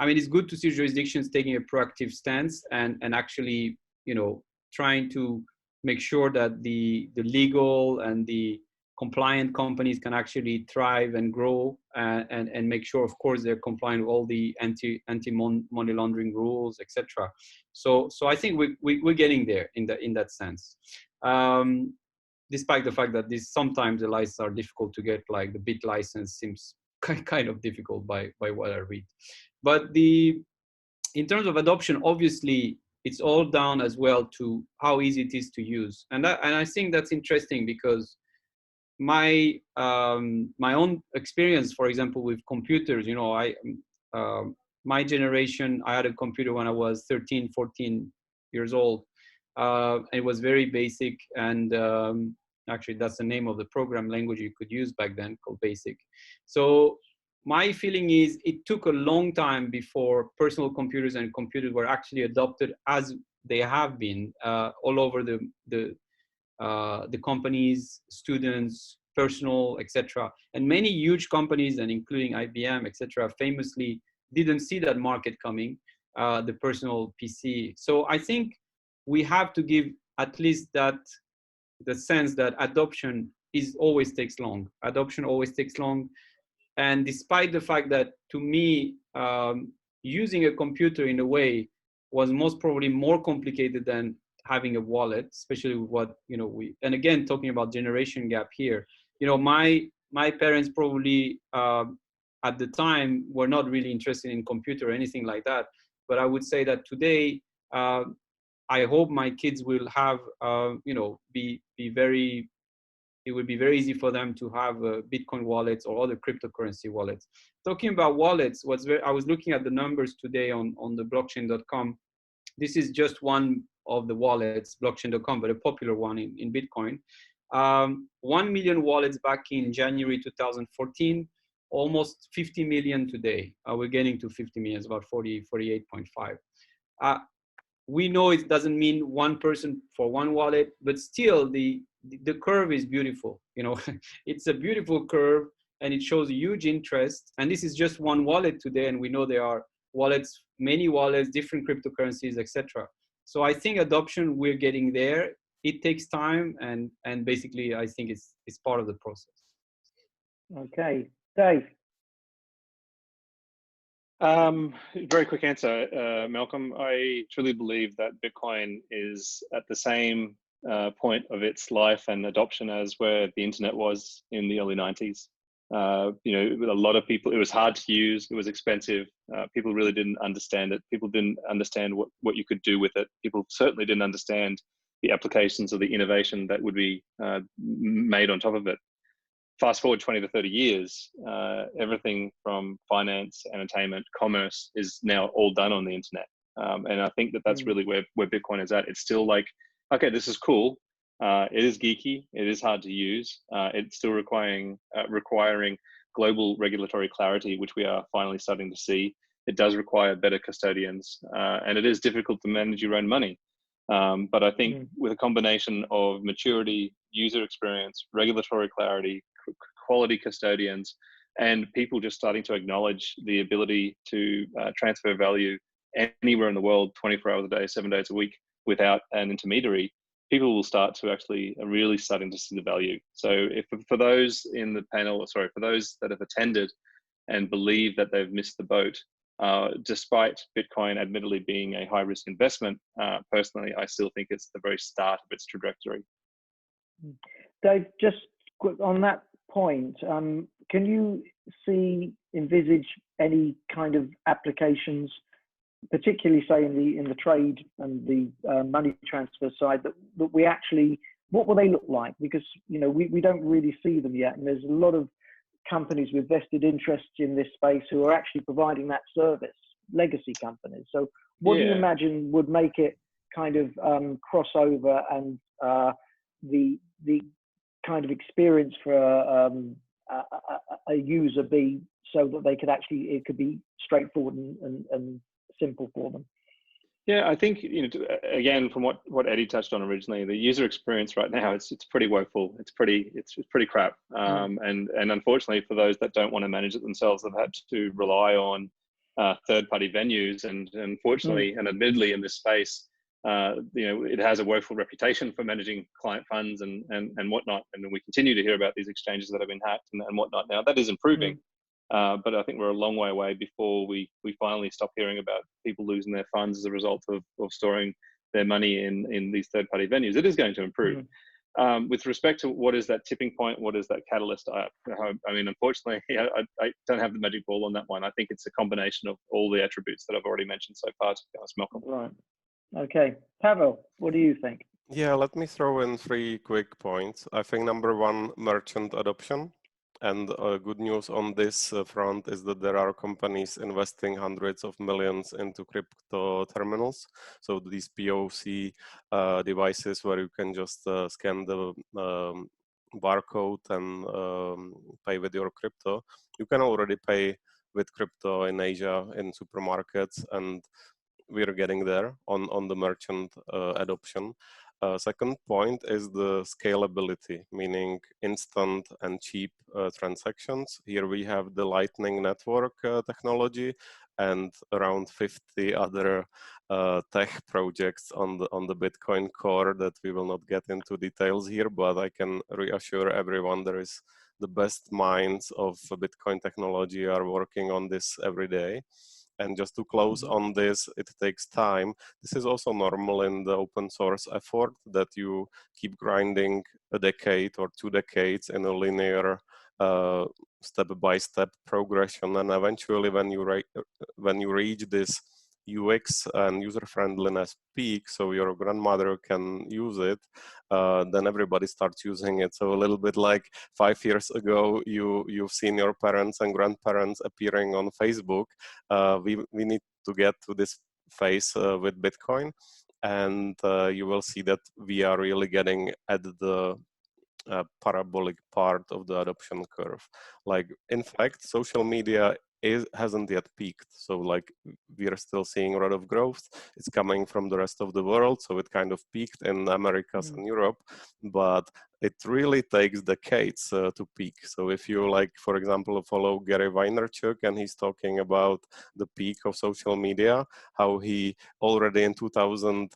mean, it's good to see jurisdictions taking a proactive stance and actually, you know, trying to make sure that the legal and the compliant companies can actually thrive and grow, and make sure, of course, they're complying with all the anti-money laundering rules, etc. So I think we're getting there in that sense. Despite the fact that sometimes the licenses are difficult to get, like the BIT license seems kind of difficult by what I read. But in terms of adoption, obviously, it's all down as well to how easy it is to use. And I think that's interesting, because my own experience, for example, with computers, you know, my generation, I had a computer when I was 13, 14 years old. It was very basic, and actually that's the name of the program language you could use back then, called BASIC. So my feeling is it took a long time before personal computers and computers were actually adopted as they have been all over the companies, students, personal, etc. And many huge companies, and including IBM, etc., famously didn't see that market coming, the personal PC. So I think we have to give at least the sense that adoption always takes long. Adoption always takes long. And despite the fact that, to me, using a computer in a way was most probably more complicated than having a wallet, especially with what, you know, and again, talking about generation gap here, you know, my parents probably at the time were not really interested in computer or anything like that. But I would say that today, I hope my kids will have, you know, it would be very easy for them to have Bitcoin wallets or other cryptocurrency wallets. Talking about wallets, I was looking at the numbers today on the blockchain.com. This is just one of the wallets, blockchain.com, but a popular one in Bitcoin. 1 million wallets back in January 2014, almost 50 million today. We're getting to 50 million, it's about 48.5. We know it doesn't mean one person for one wallet, but still the curve is beautiful. You know, it's a beautiful curve, and it shows huge interest. And this is just one wallet today, and we know there are wallets, many wallets, different cryptocurrencies, etc. So I think adoption, we're getting there. It takes time, and basically I think it's part of the process. Okay, Dave. Very quick answer, Malcolm. I truly believe that Bitcoin is at the same point of its life and adoption as where the internet was in the early 90s. You know, a lot of people, it was hard to use, it was expensive. People really didn't understand it. People didn't understand what you could do with it. People certainly didn't understand the applications or the innovation that would be made on top of it. Fast forward 20 to 30 years, everything from finance, entertainment, commerce is now all done on the internet. And I think that that's really where Bitcoin is at. It's still like, okay, this is cool. It is geeky. It is hard to use. It's still requiring global regulatory clarity, which we are finally starting to see. It does require better custodians, and it is difficult to manage your own money. But I think with a combination of maturity, user experience, regulatory clarity, quality custodians, and people just starting to acknowledge the ability to transfer value anywhere in the world, 24 hours a day, 7 days a week, without an intermediary, people will start to actually really starting to see the value. So if for those in the panel, sorry, for those that have attended and believe that they've missed the boat, despite Bitcoin admittedly being a high risk investment, personally, I still think it's the very start of its trajectory. Dave, just on that point, can you envisage any kind of applications, particularly say in the trade and the money transfer side, that we actually, what will they look like? Because, you know, we don't really see them yet, and there's a lot of companies with vested interests in this space who are actually providing that service, legacy companies. So what do you imagine would make it kind of crossover and the kind of experience for a user be so that they could actually, it could be straightforward and simple for them? Yeah, I think, you know, again, from what Eddie touched on originally, the user experience right now, it's pretty woeful. It's pretty crap. And unfortunately, for those that don't want to manage it themselves, they've had to rely on third-party venues. And unfortunately, and admittedly in this space, you know, it has a woeful reputation for managing client funds and whatnot. And we continue to hear about these exchanges that have been hacked and whatnot. Now that is improving. But I think we're a long way away before we finally stop hearing about people losing their funds as a result of storing their money in these third-party venues. It is going to improve. With respect to what is that tipping point, what is that catalyst, I mean, unfortunately, I don't have the magic ball on that one. I think it's a combination of all the attributes that I've already mentioned so far, to be honest, Malcolm. Right. Okay. Pavel, what do you think? Yeah, let me throw in 3 quick points. I think number 1, merchant adoption. And good news on this front is that there are companies investing hundreds of millions into crypto terminals. So these POC devices where you can just scan the barcode and pay with your crypto. You can already pay with crypto in Asia in supermarkets, and we're getting there on the merchant adoption. Second point is the scalability, meaning instant and cheap transactions. Here we have the Lightning Network technology and around 50 other tech projects on the Bitcoin core that we will not get into details here, but I can reassure everyone there is the best minds of Bitcoin technology are working on this every day. And just to close on this, it takes time. This is also normal in the open source effort that you keep grinding a decade or 2 decades in a linear step-by-step progression. And eventually when you reach this UX and user friendliness peak, so your grandmother can use it, then everybody starts using it. So a little bit like 5 years ago, you've seen your parents and grandparents appearing on Facebook. We need to get to this phase with Bitcoin, and you will see that we are really getting at the parabolic part of the adoption curve. Like, in fact, social media hasn't yet peaked. So like we are still seeing a lot of growth. It's coming from the rest of the world. So it kind of peaked in Americas and Europe, but it really takes decades to peak. So if you like, for example, follow Gary Vaynerchuk, and he's talking about the peak of social media, how he already in 2000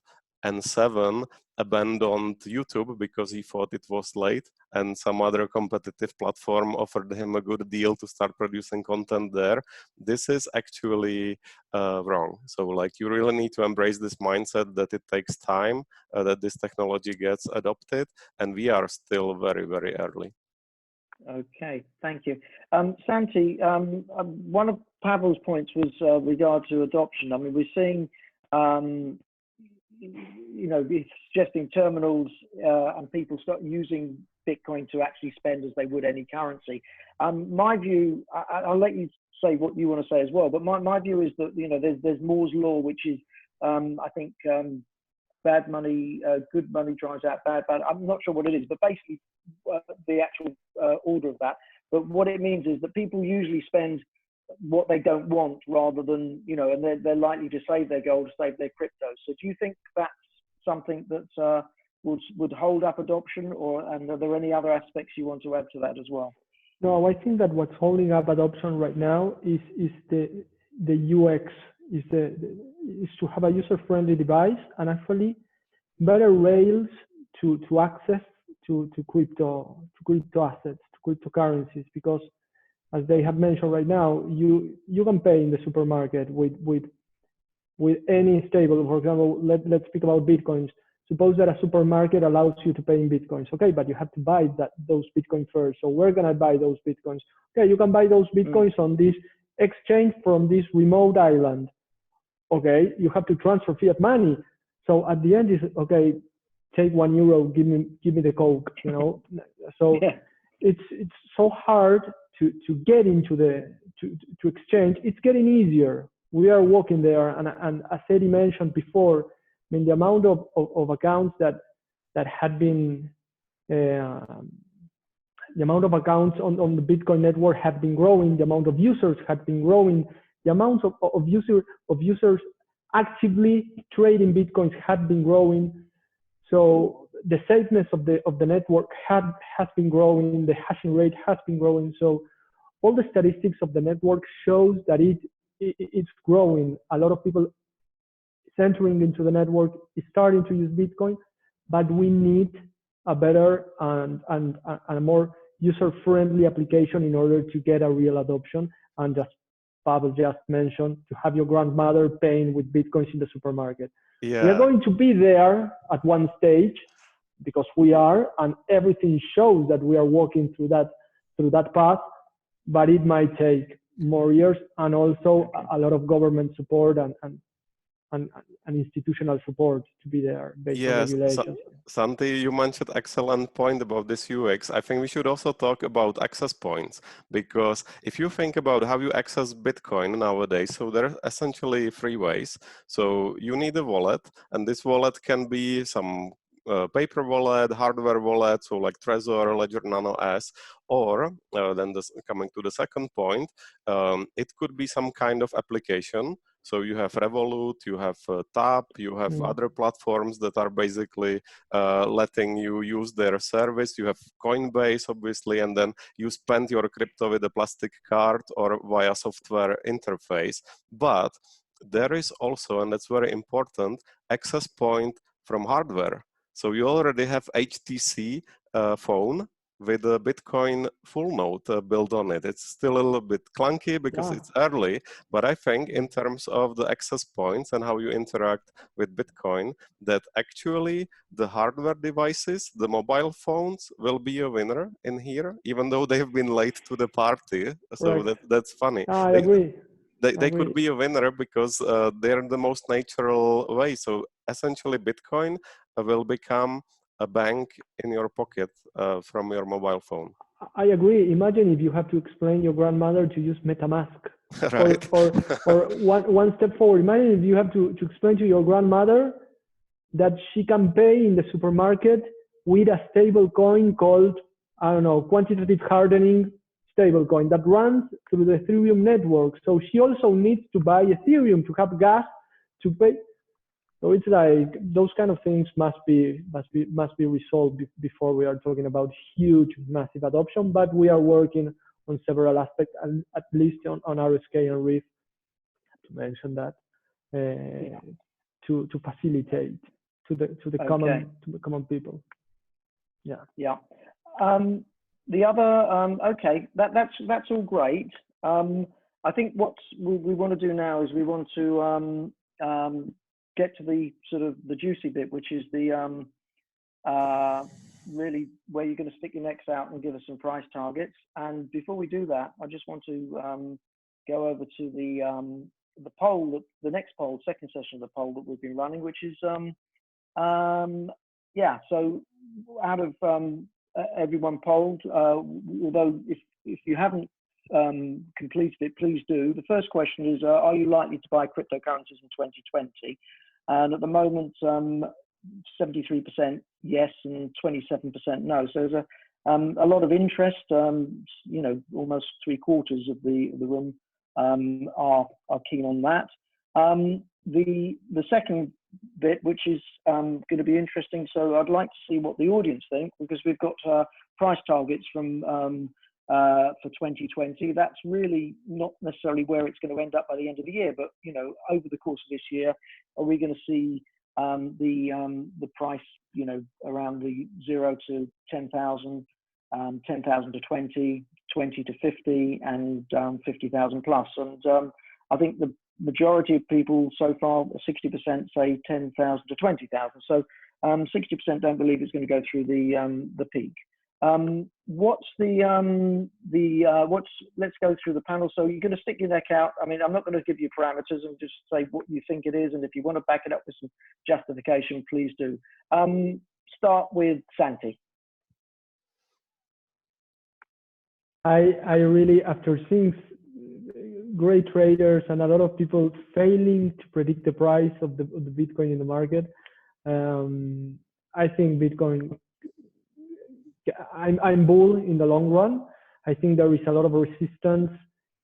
and 7 abandoned YouTube because he thought it was late, and some other competitive platform offered him a good deal to start producing content there. This is actually wrong. So like, you really need to embrace this mindset that it takes time, that this technology gets adopted, and we are still very, very early. Okay, thank you. Santi, one of Pavel's points was regard to adoption. I mean, we're seeing, you know, suggesting terminals and people start using Bitcoin to actually spend as they would any currency. My view, I'll let you say what you want to say as well, but my view is that, you know, there's Moore's law, which is, I think, bad money, good money drives out bad. I'm not sure what it is, but basically the actual order of that. But what it means is that people usually spend what they don't want rather than, you know, and they're likely to save their gold, save their crypto. So do you think that's something that would hold up adoption, and are there any other aspects you want to add to that as well? No, I think that what's holding up adoption right now is the UX, is to have a user-friendly device and actually better rails to access to crypto assets, to cryptocurrencies, because as they have mentioned right now, you can pay in the supermarket with any stable. For example, let's speak about Bitcoins. Suppose that a supermarket allows you to pay in Bitcoins. Okay, but you have to buy those Bitcoins first. So where can I buy those Bitcoins? Okay, you can buy those Bitcoins on this exchange from this remote island. Okay, you have to transfer fiat money. So at the end is, okay, take €1, give me the Coke, you know. So yeah. It's so hard to get into to exchange. It's getting easier. We are working there, and as Eddie mentioned before, I mean, the amount of accounts that had been the amount of accounts on the Bitcoin network have been growing. The amount of users have been growing. The amount of users actively trading Bitcoins had been growing. So the safeness of the network has been growing. The hashing rate has been growing. So all the statistics of the network shows that it's growing. A lot of people entering into the network is starting to use Bitcoin, but we need a better and a more user-friendly application in order to get a real adoption. And as Pavel just mentioned, to have your grandmother paying with Bitcoins in the supermarket. Yeah. We are going to be there at one stage, because we are, and everything shows that we are walking through that path, but it might take more years, and also a lot of government support and institutional support to be there based on regulations. Santi, you mentioned excellent point about this UX. I think we should also talk about access points, because if you think about how you access Bitcoin nowadays, so there are essentially 3 ways. So you need a wallet, and this wallet can be some paper wallet, hardware wallet, so like Trezor, Ledger Nano S, or coming to the second point, it could be some kind of application. So you have Revolut, you have Tap, you have other platforms that are basically letting you use their service. You have Coinbase, obviously, and then you spend your crypto with a plastic card or via software interface. But there is also, and that's very important, access point from hardware. So you already have HTC phone with a Bitcoin full node built on it. It's still a little bit clunky because it's early, but I think in terms of the access points and how you interact with Bitcoin, that actually the hardware devices, the mobile phones, will be a winner in here, even though they've been late to the party. So that's funny. I agree. They could be a winner because they're the most natural way. So essentially Bitcoin will become a bank in your pocket from your mobile phone. I agree. Imagine if you have to explain your grandmother to use MetaMask. Right. or one step forward. Imagine if you have to explain to your grandmother that she can pay in the supermarket with a stable coin called, I don't know, quantitative hardening stablecoin that runs through the Ethereum network. So she also needs to buy Ethereum to have gas to pay. So it's like those kind of things must be resolved before we are talking about huge, massive adoption. But we are working on several aspects, and at least on RSK and Reef, to mention that, to facilitate the common people. Yeah. Yeah. The other okay, that's all great. I think what we want to do now is we want to get to the sort of the juicy bit, which is the really where you're going to stick your necks out and give us some price targets. And before we do that, I just want to go over to the poll, the next poll, second session of the poll that we've been running, which is yeah. So out of everyone polled, although if you haven't completed it, please do. The first question is, are you likely to buy cryptocurrencies in 2020? And at the moment, 73% yes and 27% no. So there's a lot of interest. You know, almost 3/4 of the room are keen on that. The second bit, which is going to be interesting, so I'd like to see what the audience think, because we've got price targets from for 2020. That's really not necessarily where it's going to end up by the end of the year, but you know, over the course of this year, are we going to see the price, you know, around the 0 to 10,000, 10,000 to 20, 20 to 50, and 50,000 plus? And I think the majority of people so far, 60% say 10,000 to 20,000. So 60% don't believe it's going to go through the peak. What's let's go through the panel. So you're going to stick your neck out. I mean, I'm not going to give you parameters and just say what you think it is. And if you want to back it up with some justification, please do. Start with Santi. I really, after seeing great traders and a lot of people failing to predict the price of the Bitcoin in the market, I think Bitcoin, I'm bull in the long run. I think there is a lot of resistance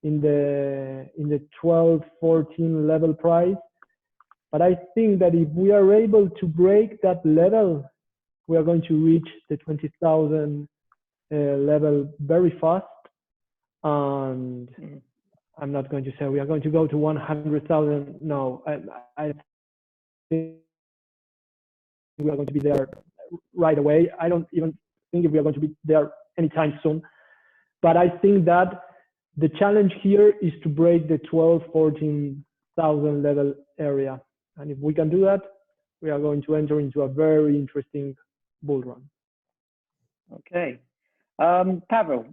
in the 12, 14 level price. But I think that if we are able to break that level, we are going to reach the 20,000 level very fast. And I'm not going to say we are going to go to 100,000. No, I think we are going to be there right away. I don't even think if we are going to be there anytime soon. But I think that the challenge here is to break the 12, 14,000 level area. And if we can do that, we are going to enter into a very interesting bull run. Okay. Pavel.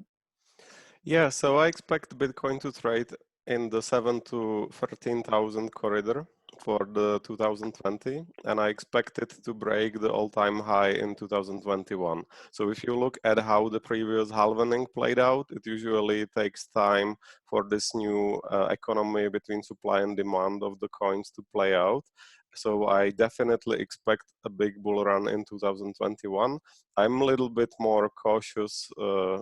Yeah, so I expect Bitcoin to trade in the 7 to 13,000 corridor for the 2020, and I expect it to break the all-time high in 2021. So if you look at how the previous halving played out, it usually takes time for this new economy between supply and demand of the coins to play out. So I definitely expect a big bull run in 2021. I'm a little bit more cautious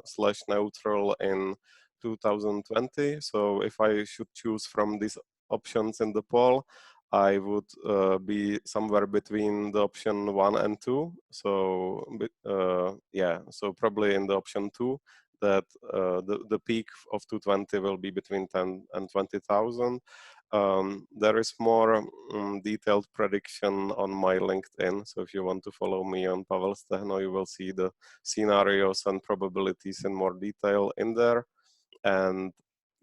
slash neutral in 2020. So if I should choose from these options in the poll, I would be somewhere between the option 1 and 2. So yeah, so probably in the option 2, that the peak of 220 will be between 10 and 20,000. There is more detailed prediction on my LinkedIn. So if you want to follow me on Pavel's Techno, you will see the scenarios and probabilities in more detail in there. And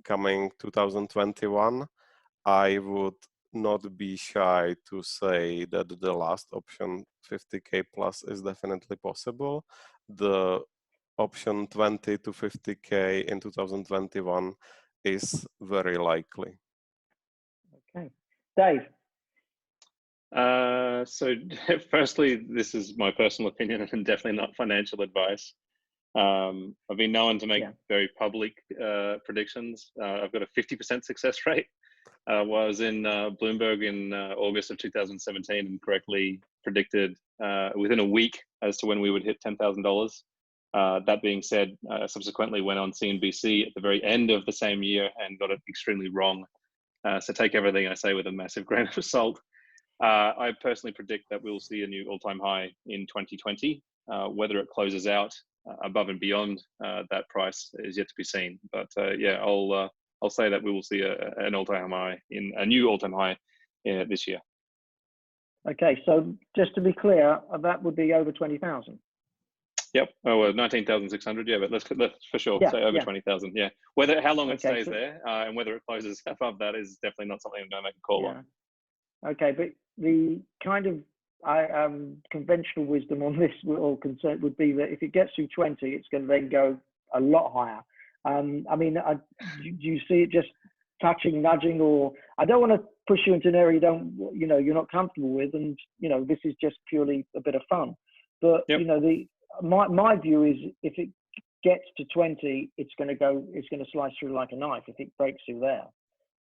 coming 2021, I would not be shy to say that the last option, 50K plus, is definitely possible. The option 20 to 50K in 2021 is very likely. Okay. Dave. So firstly, this is my personal opinion and definitely not financial advice. I've been known to make very public predictions. I've got a 50% success rate. Was in Bloomberg in August of 2017 and correctly predicted within a week as to when we would hit $10,000. That being said, subsequently went on CNBC at the very end of the same year and got it extremely wrong. So take everything I say with a massive grain of salt. I personally predict that we'll see a new all-time high in 2020. Whether it closes out above and beyond that price is yet to be seen. But yeah, I'll say that we will see an all-time high, a new all-time high this year. Okay, so just to be clear, that would be over 20,000. Yep. Oh well, 19,600. Yeah, but let's for sure say over 20,000. Yeah. How long it stays there and whether it closes above that is definitely not something I'm going to make a call on. Okay, but the kind of conventional wisdom on this or concern would be that if it gets to 20, it's going to then go a lot higher. I mean, do you see it just touching, nudging, or I don't want to push you into an area you're not comfortable with, and this is just purely a bit of fun. But my view is if it gets to 20, it's going to slice through like a knife if it breaks through there.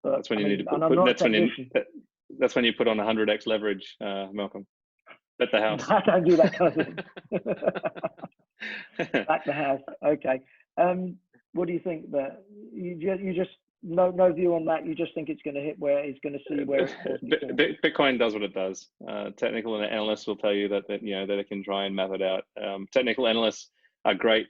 But that's when you need to that's when you put on 100x leverage, Malcolm. Bet the house. I don't do that kind of thing. Back the house. Okay. What do you think that you just no view on that? You just think it's going to hit where it's going to see where it's Bitcoin does what it does. Technical analysts will tell you that that they can try and map it out. Technical analysts are great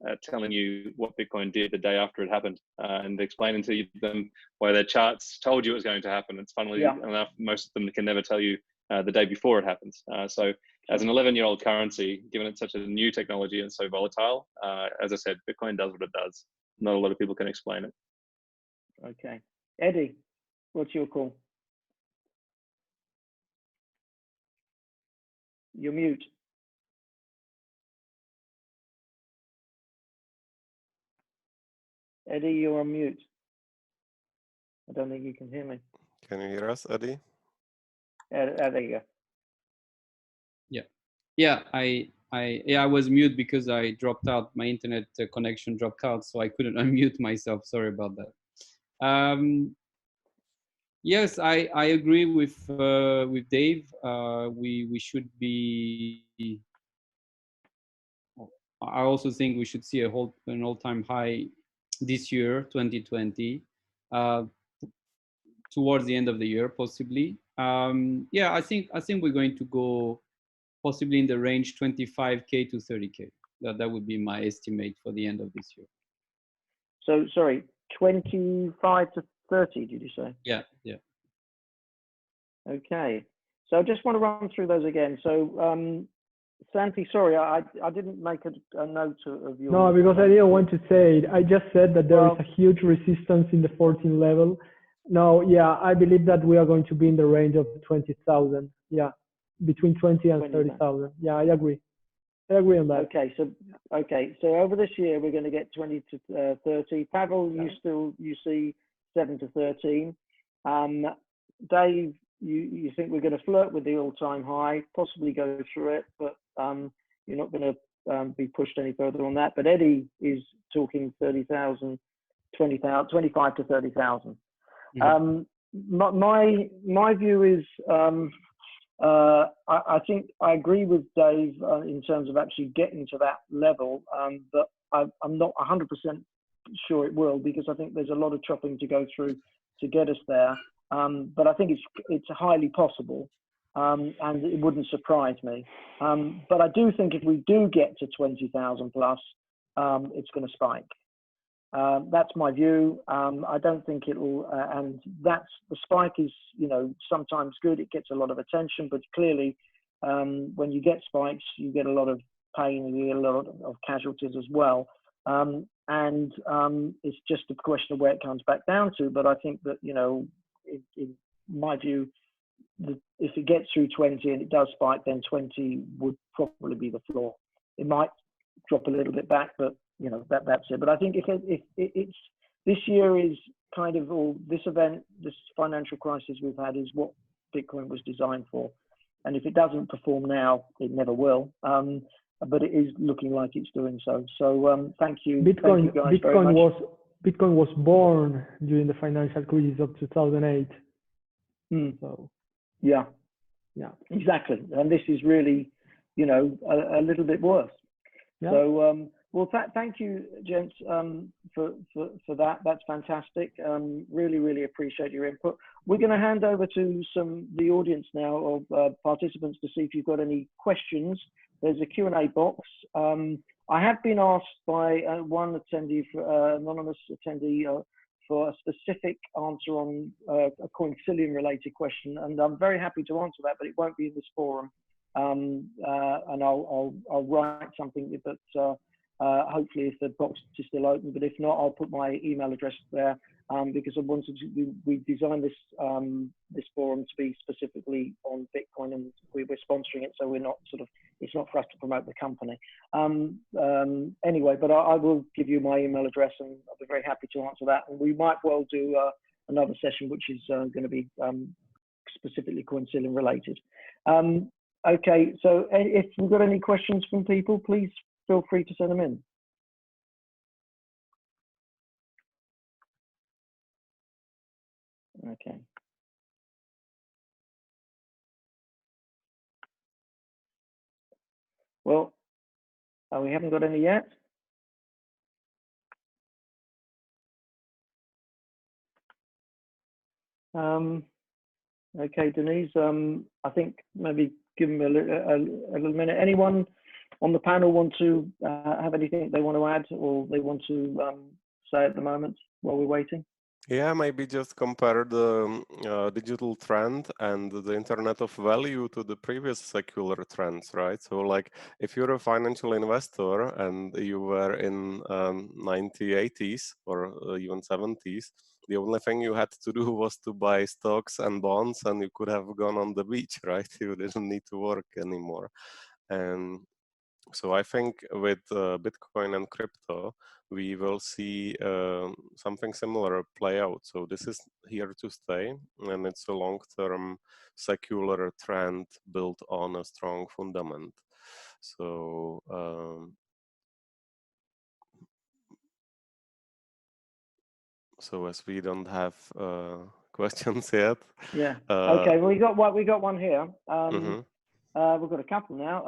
at telling you what Bitcoin did the day after it happened and explaining to them why their charts told you it was going to happen. It's funnily enough, most of them can never tell you the day before it happens. So as an 11-year-old currency, given it's such a new technology and so volatile, as I said, Bitcoin does what it does. Not a lot of people can explain it. Okay. Eddie, what's your call? You're mute. Eddie, you're on mute. I don't think you can hear me. Can you hear us, Eddie? There you go. Yeah, I was mute because I dropped out. My internet connection dropped out, so I couldn't unmute myself. Sorry about that. Yes, I agree with Dave. We should be. I also think we should see an all-time high this year, 2020, towards the end of the year, possibly. Yeah, I think we're going to go possibly in the range 25K to 30K. That would be my estimate for the end of this year. So sorry, 25 to 30, did you say? Yeah. Okay. So I just want to run through those again. So Santi, sorry, I didn't make a note of your... No, because I didn't want to say it. I just said that there is a huge resistance in the 14 level. No, yeah, I believe that we are going to be in the range of 20,000. Yeah, between 20 and 30,000. Yeah, I agree. I agree on that. Okay, so over this year we're going to get 20 to 30. Pavel, you see 7 to 13. Dave, you think we're going to flirt with the all-time high, possibly go through it, but you're not going to be pushed any further on that. But Eddie is talking 30,000, 20,000, 25 to 30,000. My view is I think I agree with Dave in terms of actually getting to that level, but I'm not 100% sure it will, because I think there's a lot of chopping to go through to get us there. But I think it's highly possible, and it wouldn't surprise me. But I do think if we do get to 20,000 plus, it's going to spike. That's my view. I don't think it'll, and the spike is, sometimes good. It gets a lot of attention, but clearly, when you get spikes, you get a lot of pain and you get a lot of casualties as well. And it's just a question of where it comes back down to. But I think that, in my view, if it gets through 20 and it does spike, then 20 would probably be the floor. It might drop a little bit back, but that's it. But I think if it's this year is kind of, or this event, this financial crisis we've had is what Bitcoin was designed for. And if it doesn't perform now, it never will. But it is looking like it's doing so. So thank you. Bitcoin, thank you guys very much. Bitcoin was born during the financial crisis of 2008. So yeah, exactly. And this is really, a little bit worse. Yeah. So well, thank you, gents, for that. That's fantastic. Really appreciate your input. We're going to hand over to the audience now of participants to see if you've got any questions. There's a Q&A box. I have been asked by one attendee, anonymous attendee, for a specific answer on a Coincilium related question, and I'm very happy to answer that, but it won't be in this forum. And I'll write something that hopefully if the box is still open, but if not, I'll put my email address there, because I wanted to, we designed this this forum to be specifically on Bitcoin, and we're sponsoring it, so we're not sort of, it's not for us to promote the company. Anyway, but I will give you my email address, and I'll be very happy to answer that. And we might well do another session, which is going to be specifically Coincilium related. Okay, so if we've got any questions from people, please feel free to send them in. Okay. Well, we haven't got any yet. Okay, Denise, I think maybe give them a little minute. Anyone on the panel want to have anything they want to add or they want to say at the moment while we're waiting? Yeah, maybe just compare the digital trend and the Internet of Value to the previous secular trends, right? So like if you're a financial investor and you were in 1980s or even 70s, the only thing you had to do was to buy stocks and bonds, and you could have gone on the beach, right? You didn't need to work anymore. And so I think with Bitcoin and crypto, we will see something similar play out. So this is here to stay, and it's a long-term secular trend built on a strong fundament. So so as we don't have questions yet. Yeah. Okay. Well, we got one here. Mm-hmm. We've got a couple now.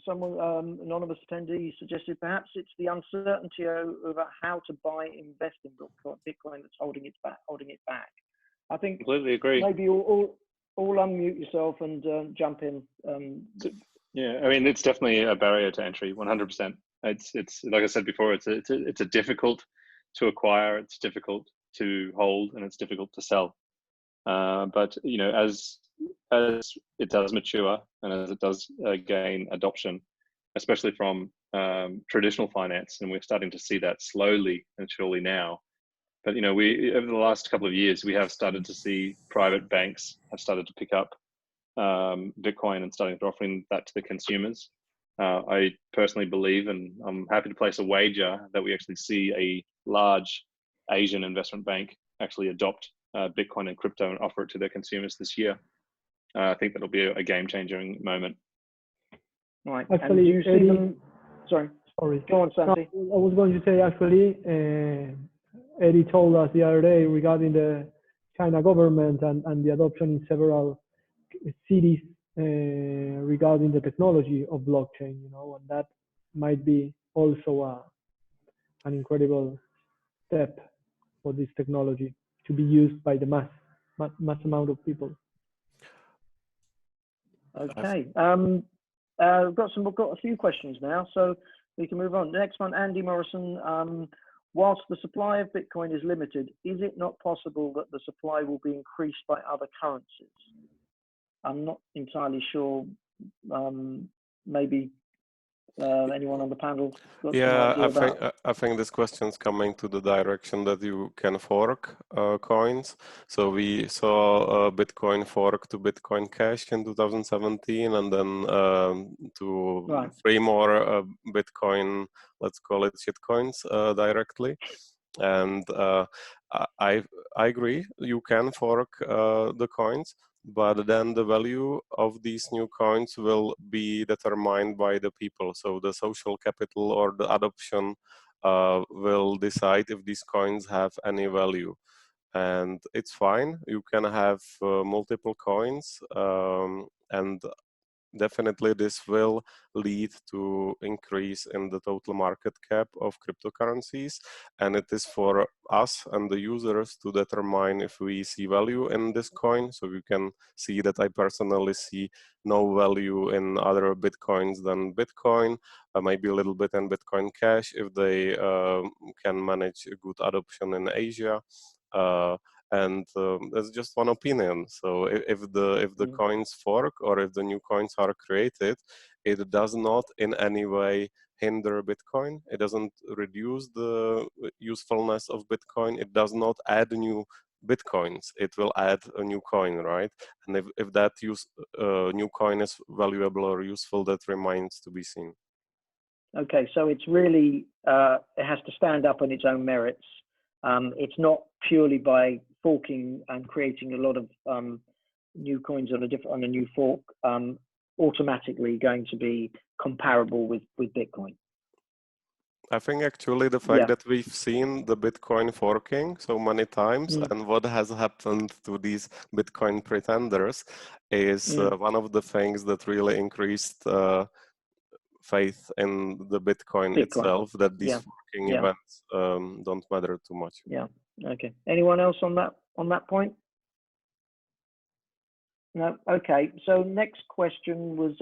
Someone, anonymous attendee, suggested perhaps it's the uncertainty over how to buy, invest in Bitcoin that's holding it back. I think Completely agree. Maybe all unmute yourself and jump in. Yeah, I mean, it's definitely a barrier to entry, 100%. It's like I said before, it's a difficult to acquire, it's difficult to hold, and it's difficult to sell. But you know, as it does mature and as it does gain adoption, especially from traditional finance, and we're starting to see that slowly and surely now. But you know, we over the last couple of years, we have started to see private banks have started to pick up Bitcoin and starting to offering that to the consumers. I personally believe, and I'm happy to place a wager, that we actually see a large Asian investment bank actually adopt Bitcoin and crypto and offer it to their consumers this year. I think that'll be a game-changing moment. Right. Actually, you see them? Sorry. Go on, Santi. No, I was going to say, actually, Eddie told us the other day regarding the China government and the adoption in several cities regarding the technology of blockchain, you know, and that might be also an incredible step for this technology to be used by the mass amount of people. Okay. We've got a few questions now, so we can move on. The next one, Andy Morrison. Whilst the supply of Bitcoin is limited, is it not possible that the supply will be increased by other currencies? I'm not entirely sure. Maybe anyone on the panel? Yeah, I think this question is coming to the direction that you can fork coins. So we saw Bitcoin fork to Bitcoin Cash in 2017, and then to 3 more Bitcoin, let's call it shitcoins, directly. And I agree, you can fork the coins, but then the value of these new coins will be determined by the people. So the social capital or the adoption will decide if these coins have any value. And it's fine, you can have multiple coins, and definitely this will lead to increase in the total market cap of cryptocurrencies, and it is for us and the users to determine if we see value in this coin. So you can see that I personally see no value in other Bitcoins than Bitcoin, maybe a little bit in Bitcoin Cash if they can manage a good adoption in Asia. And that's just one opinion. So if the coins fork or if the new coins are created, it does not in any way hinder Bitcoin. It doesn't reduce the usefulness of Bitcoin. It does not add new Bitcoins. It will add a new coin, right? And if that new coin is valuable or useful, that remains to be seen. Okay, so it's really, it has to stand up on its own merits. It's not purely by forking and creating a lot of new coins on a new fork, automatically going to be comparable with Bitcoin. I think actually the fact that we've seen the Bitcoin forking so many times and what has happened to these Bitcoin pretenders is one of the things that really increased faith in the Bitcoin itself, that these forking events don't matter too much. Yeah. Okay. Anyone else on that point? No. Okay. So next question was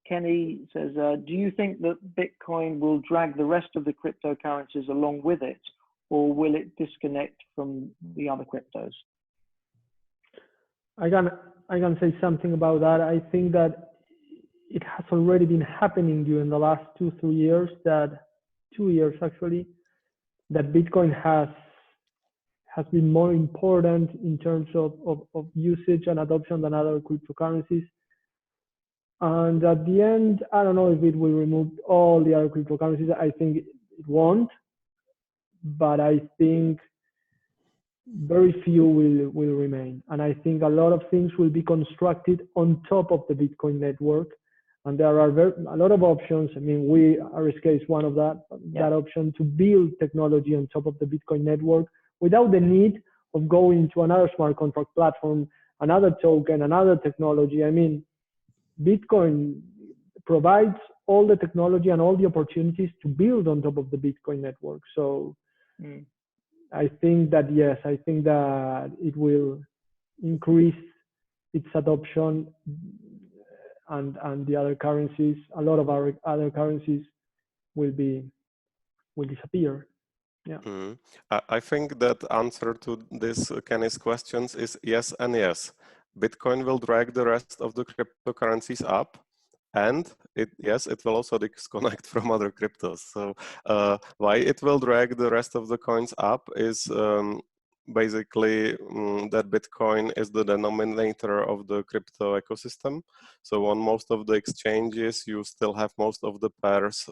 Kenny says, do you think that Bitcoin will drag the rest of the cryptocurrencies along with it, or will it disconnect from the other cryptos? I can say something about that. I think that it has already been happening during the last 2 years, that Bitcoin has been more important in terms of usage and adoption than other cryptocurrencies. And at the end, I don't know if it will remove all the other cryptocurrencies. I think it won't, but I think very few will remain. And I think a lot of things will be constructed on top of the Bitcoin network. And there are a lot of options. I mean, RSK is one of that option to build technology on top of the Bitcoin network without the need of going to another smart contract platform, another token, another technology. I mean, Bitcoin provides all the technology and all the opportunities to build on top of the Bitcoin network. So I think that, yes, I think that it will increase its adoption, and the other currencies, a lot of our other currencies will disappear. Yeah. I think that answer to this Kenny's questions is yes and yes. Bitcoin will drag the rest of the cryptocurrencies up, and it will also disconnect from other cryptos. So why it will drag the rest of the coins up is basically that Bitcoin is the denominator of the crypto ecosystem. So on most of the exchanges, you still have most of the pairs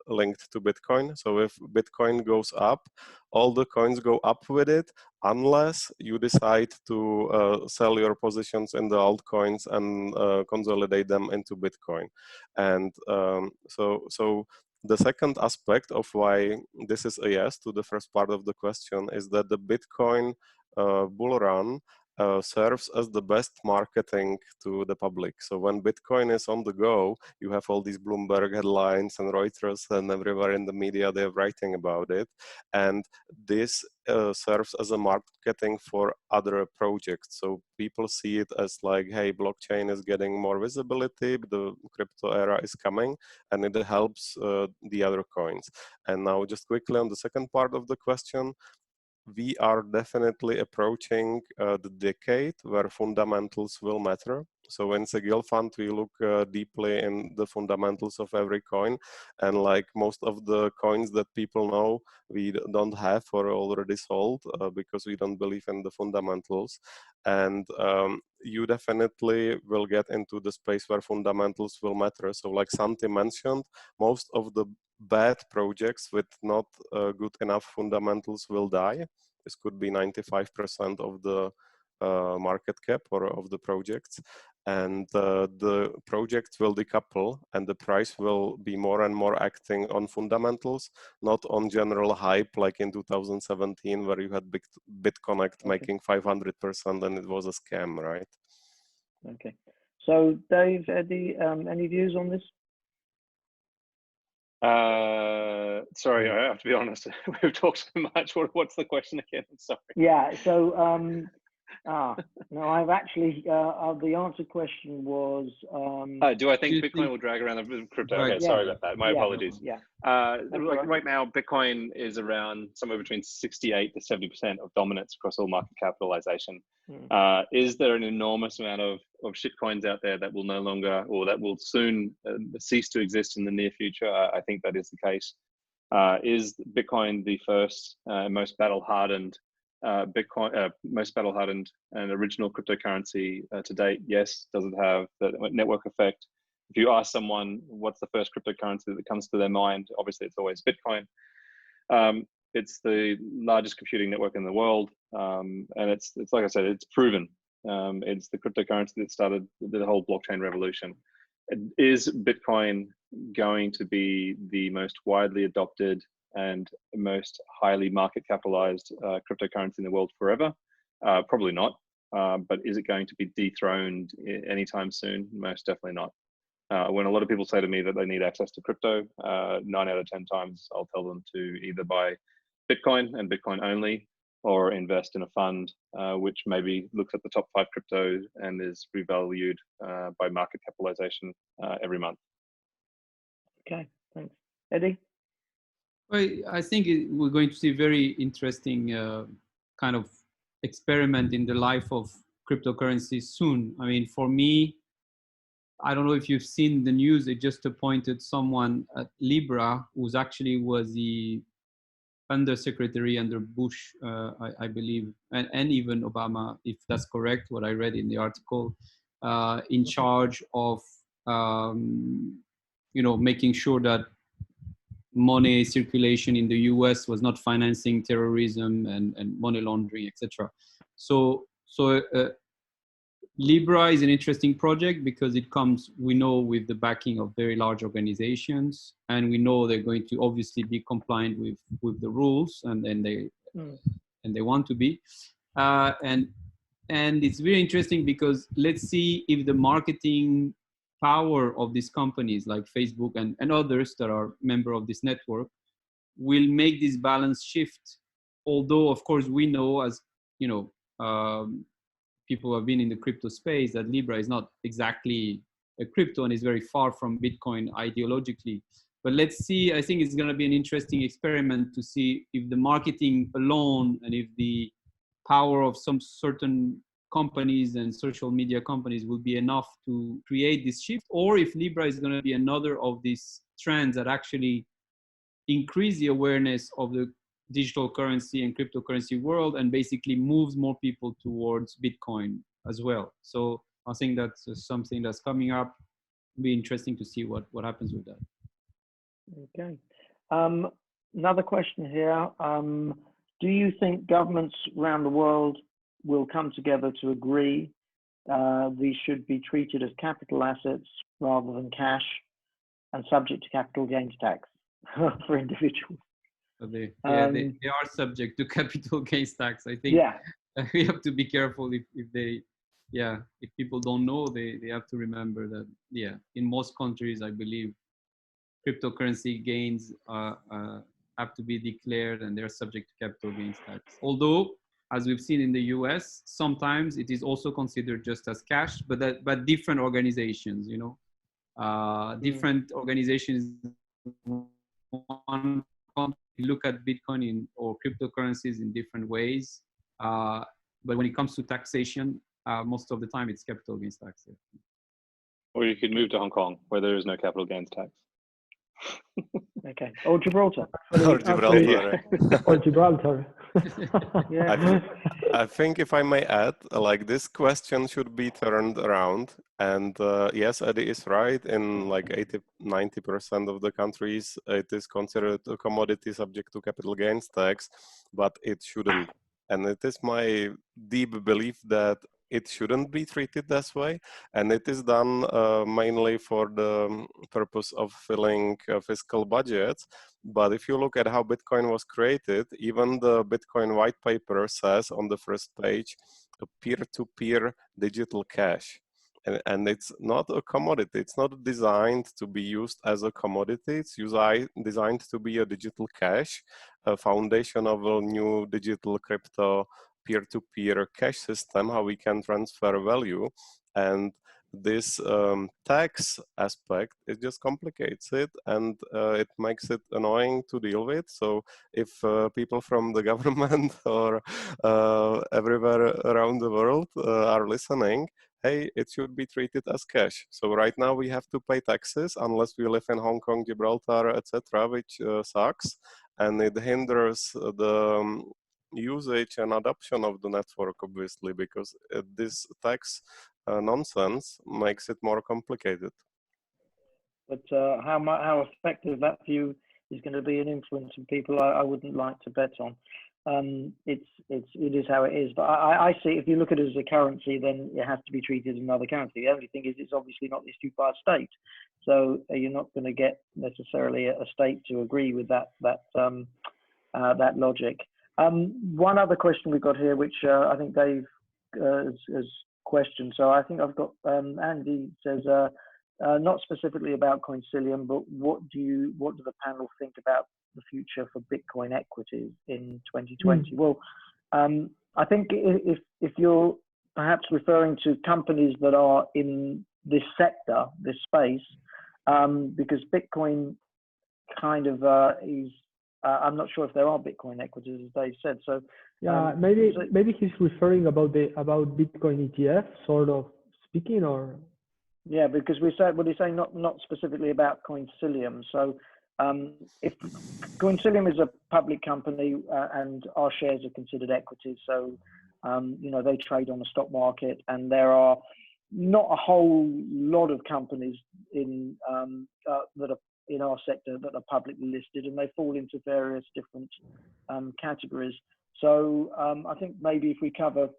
linked to Bitcoin. So if Bitcoin goes up, all the coins go up with it, unless you decide to sell your positions in the altcoins and consolidate them into Bitcoin. And so the second aspect of why this is a yes to the first part of the question is that the Bitcoin bull run serves as the best marketing to the public. So when Bitcoin is on the go, you have all these Bloomberg headlines and Reuters and everywhere in the media, they're writing about it. And this serves as a marketing for other projects. So people see it as like, hey, blockchain is getting more visibility, the crypto era is coming, and it helps the other coins. And now just quickly on the second part of the question, we are definitely approaching the decade where fundamentals will matter. So in Sigil Fund, we look deeply in the fundamentals of every coin. And like most of the coins that people know, we don't have or already sold because we don't believe in the fundamentals. And you definitely will get into the space where fundamentals will matter. So like Santi mentioned, most of the bad projects with not good enough fundamentals will die. This could be 95% of the market cap or of the projects. And the projects will decouple, and the price will be more and more acting on fundamentals, not on general hype like in 2017, where you had BitConnect making 500% and it was a scam, right? Okay. So Dave, Eddie, any views on this? Sorry, I have to be honest. We've talked so much. What's the question again? Sorry. Yeah. So No, I've actually, the answer question was... do I think Bitcoin will drag around the crypto? Right. Okay, sorry about that. My apologies. Yeah. Right now, Bitcoin is around somewhere between 68 to 70% of dominance across all market capitalization. Is there an enormous amount of shitcoins out there that will no longer, or that will soon cease to exist in the near future? I think that is the case. Is Bitcoin the first most battle-hardened most battle-hardened and original cryptocurrency to date? Yes. Does it have the network effect? If you ask someone what's the first cryptocurrency that comes to their mind, obviously it's always Bitcoin. It's the largest computing network in the world, and it's like I said, it's proven. It's the cryptocurrency that started the whole blockchain revolution. Is Bitcoin going to be the most widely adopted and most highly market capitalized cryptocurrency in the world forever? Probably not. But is it going to be dethroned anytime soon? Most definitely not. When a lot of people say to me that they need access to crypto, 9 out of 10 times I'll tell them to either buy Bitcoin and Bitcoin only, or invest in a fund which maybe looks at the top 5 cryptos and is revalued by market capitalization every month. Okay, thanks. Eddie? I think we're going to see very interesting kind of experiment in the life of cryptocurrencies soon. I mean, for me, I don't know if you've seen the news, they just appointed someone at Libra who's actually was the undersecretary under Bush, I believe, and even Obama, if that's correct, what I read in the article, in charge of, making sure that money circulation in the US was not financing terrorism and money laundering, etc. So Libra is an interesting project because it comes, we know, with the backing of very large organizations, and we know they're going to obviously be compliant with the rules, and they want to be, and it's very interesting because let's see if the marketing power of these companies like Facebook and others that are member of this network will make this balance shift. Although, of course, we know, as you know, people who have been in the crypto space, that Libra is not exactly a crypto and is very far from Bitcoin ideologically. But let's see, I think it's going to be an interesting experiment to see if the marketing alone and if the power of some certain companies and social media companies will be enough to create this shift, or if Libra is going to be another of these trends that actually increase the awareness of the digital currency and cryptocurrency world and basically moves more people towards Bitcoin as well. So I think that's something that's coming up. It'll be interesting to see what happens with that. Okay. Another question here. Do you think governments around the world will come together to agree these should be treated as capital assets rather than cash and subject to capital gains tax for individuals? They are subject to capital gains tax. I think we have to be careful if people don't know, they have to remember that, in most countries, I believe, cryptocurrency gains have to be declared and they're subject to capital gains tax. Although, as we've seen in the US, sometimes it is also considered just as cash, but different organizations, different organizations look at Bitcoin or cryptocurrencies in different ways. But when it comes to taxation, most of the time it's capital gains tax. Or you could move to Hong Kong where there is no capital gains tax. Okay. Or Gibraltar. Or Gibraltar. Or Gibraltar. I think if I may add, like, this question should be turned around. And yes, Eddie is right. In like 80–90% of the countries, it is considered a commodity subject to capital gains tax, but it shouldn't. And it is my deep belief that it shouldn't be treated this way. And it is done mainly for the purpose of filling fiscal budgets. But if you look at how Bitcoin was created, even the Bitcoin white paper says on the first page, a peer-to-peer digital cash. And it's not a commodity. It's not designed to be used as a commodity. It's designed to be a digital cash, a foundation of a new digital crypto peer-to-peer cash system, how we can transfer value. And this tax aspect, it just complicates it, and it makes it annoying to deal with. So if people from the government or everywhere around the world are listening, hey, it should be treated as cash. So right now we have to pay taxes unless we live in Hong Kong, Gibraltar, etc., which sucks, and it hinders the usage and adoption of the network, obviously, because this tax nonsense makes it more complicated. But how effective that view is going to be in influencing people, I wouldn't like to bet on. It is how it is. But I see, if you look at it as a currency, then it has to be treated as another currency. The only thing is, it's obviously not issued by a state, so you're not going to get necessarily a state to agree with that logic. One other question we've got here, which I think Dave has questioned. So I think I've got Andy says, not specifically about Coincilium, but what do the panel think about the future for Bitcoin equities in 2020? Well, I think if you're perhaps referring to companies that are in this sector, this space, because Bitcoin kind of is, I'm not sure if there are Bitcoin equities, as Dave said. So yeah, maybe he's referring about Bitcoin ETF, sort of speaking, or yeah, because we said, what he's saying, not specifically about Coincilium. So if Coincilium is a public company and our shares are considered equities, so you know, they trade on the stock market, and there are not a whole lot of companies in that are in our sector that are publicly listed, and they fall into various different categories. So I think maybe if we cover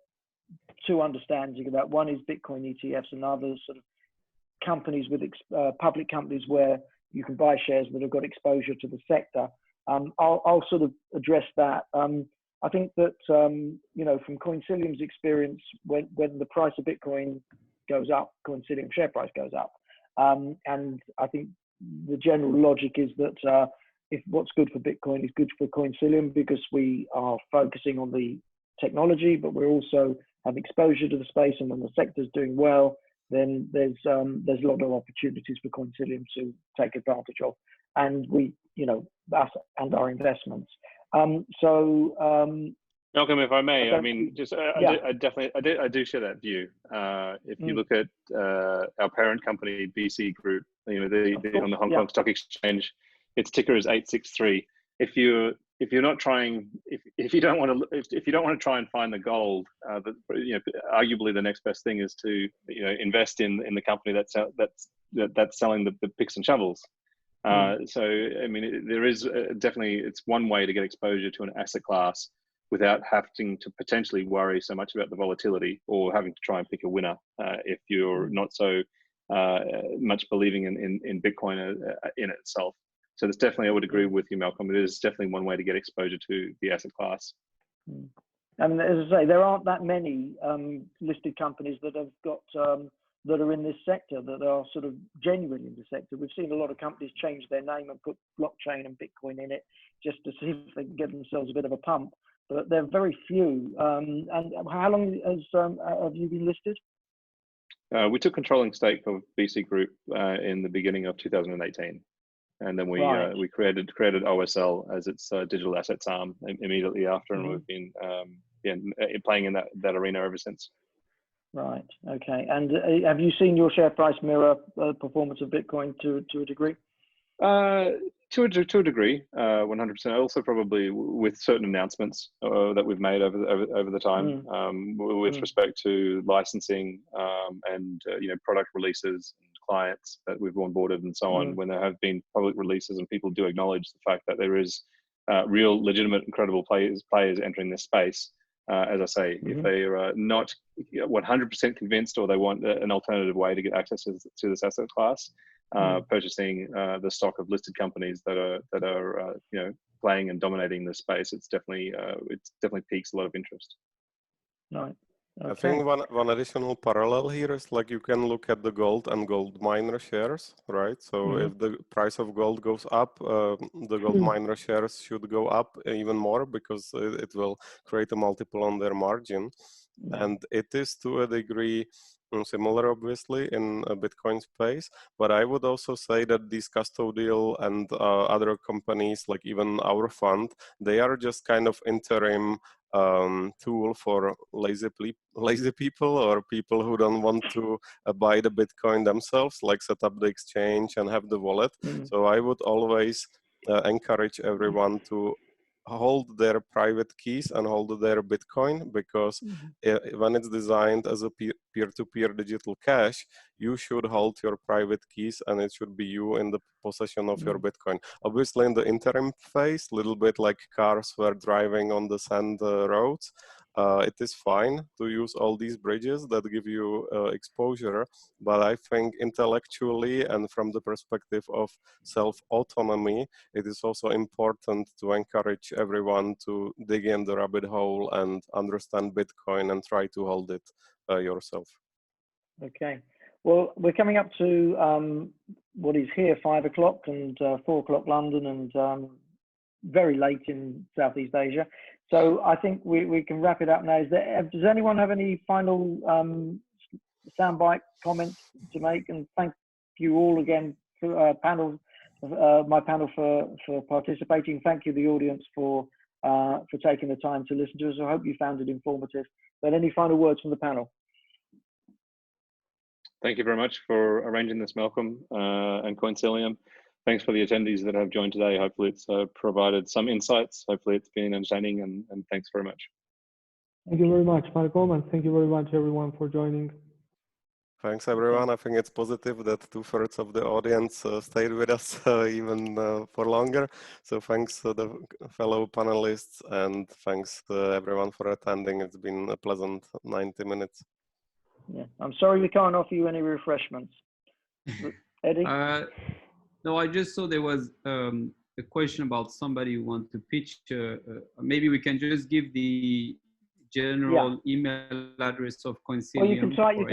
two understandings about, one is Bitcoin ETFs, and others sort of companies with public companies where you can buy shares that have got exposure to the sector. I'll sort of address that. I think that you know, from Coincilium's experience, when the price of Bitcoin goes up, Coincilium share price goes up, and I think the general logic is that if what's good for Bitcoin is good for Coincilium, because we are focusing on the technology, but we're also have exposure to the space, and when the sector's doing well, then there's a lot of opportunities for Coincilium to take advantage of, and we, you know, us and our investments. Malcolm, if I may, I mean, just yeah. I do share that view. If you look at our parent company, BC Group, you know, on the Hong Kong Stock Exchange, its ticker is 863. If you're not trying, if you don't want to try and find the gold, you know, arguably the next best thing is to, you know, invest in the company that's selling the picks and shovels. So I mean, there is definitely, it's one way to get exposure to an asset class without having to potentially worry so much about the volatility or having to try and pick a winner if you're not so much believing in Bitcoin in itself. So there's definitely, I would agree with you, Malcolm, it is definitely one way to get exposure to the asset class. And as I say, there aren't that many listed companies that have got that are in this sector, that are sort of genuine in the sector. We've seen a lot of companies change their name and put blockchain and Bitcoin in it just to see if they can give themselves a bit of a pump. But there are very few. And how long have you been listed? We took controlling stake of BC Group in the beginning of 2018. And then we created OSL as its digital assets arm immediately after, and we've been playing in that arena ever since. Right. Okay. And have you seen your share price mirror performance of Bitcoin to a degree? To a degree, 100%. Also, probably with certain announcements that we've made over the time, with respect to licensing and you know, product releases and clients that we've onboarded and so on. When there have been public releases and people do acknowledge the fact that there is real, legitimate, incredible players entering this space. As I say, if they are not 100% convinced, or they want an alternative way to get access to this asset class, purchasing the stock of listed companies that are you know, playing and dominating this space, it definitely piques a lot of interest. Right. Okay. I think one additional parallel here is like you can look at the gold and gold miner shares, right? So if the price of gold goes up, the gold miner shares should go up even more because it will create a multiple on their margin. And it is to a degree similar, obviously, in a Bitcoin space. But I would also say that these custodial and other companies, like even our fund, they are just kind of interim tool for lazy people or people who don't want to buy the Bitcoin themselves, like set up the exchange and have the wallet. So I would always encourage everyone to hold their private keys and hold their Bitcoin, because when it's designed as a peer-to-peer digital cash, you should hold your private keys and it should be you in the possession of your Bitcoin. Obviously in the interim phase, a little bit like cars were driving on the sand roads, it is fine to use all these bridges that give you exposure, but I think intellectually and from the perspective of self-autonomy, it is also important to encourage everyone to dig in the rabbit hole and understand Bitcoin and try to hold it yourself. Okay. Well, we're coming up to what is here 5 o'clock and 4 o'clock London, and very late in Southeast Asia. So I think we can wrap it up now. Does anyone have any final soundbite comments to make? And thank you all again for my panel for participating. Thank you, the audience, for taking the time to listen to us. I hope you found it informative. But any final words from the panel? Thank you very much for arranging this, Malcolm and Coincilium. Thanks for the attendees that have joined today. Hopefully it's provided some insights. Hopefully it's been entertaining, and thanks very much. Thank you very much, Malcolm, and thank you very much, everyone, for joining. Thanks, everyone. I think it's positive that 2/3 of the audience stayed with us even for longer. So thanks to the fellow panelists, and thanks to everyone for attending. It's been a pleasant 90 minutes. Yeah, I'm sorry we can't offer you any refreshments. Eddie? No, I just saw there was a question about somebody who wants to pitch. Maybe we can just give the general email address of Coincilium. Well, you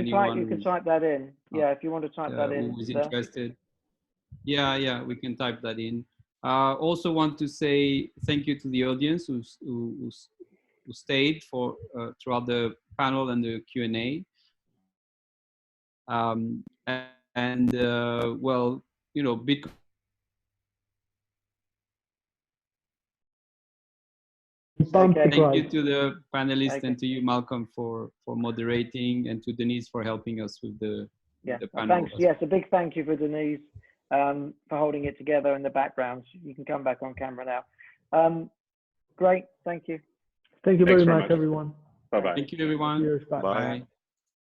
can type that in. Yeah, if you want to type that in. Who is interested. Yeah, we can type that in. Also want to say thank you to the audience who stayed for throughout the panel and the Q&A. Well, you know, Bitcoin. Okay. Thank you to the panelists and to you, Malcolm, for moderating, and to Denise for helping us with the panel. Thanks. Yes, a big thank you for Denise for holding it together in the background. You can come back on camera now. Great. Thank you. Thank you very much, everyone. Bye-bye. Thank you, everyone. Cheers. Bye. Bye.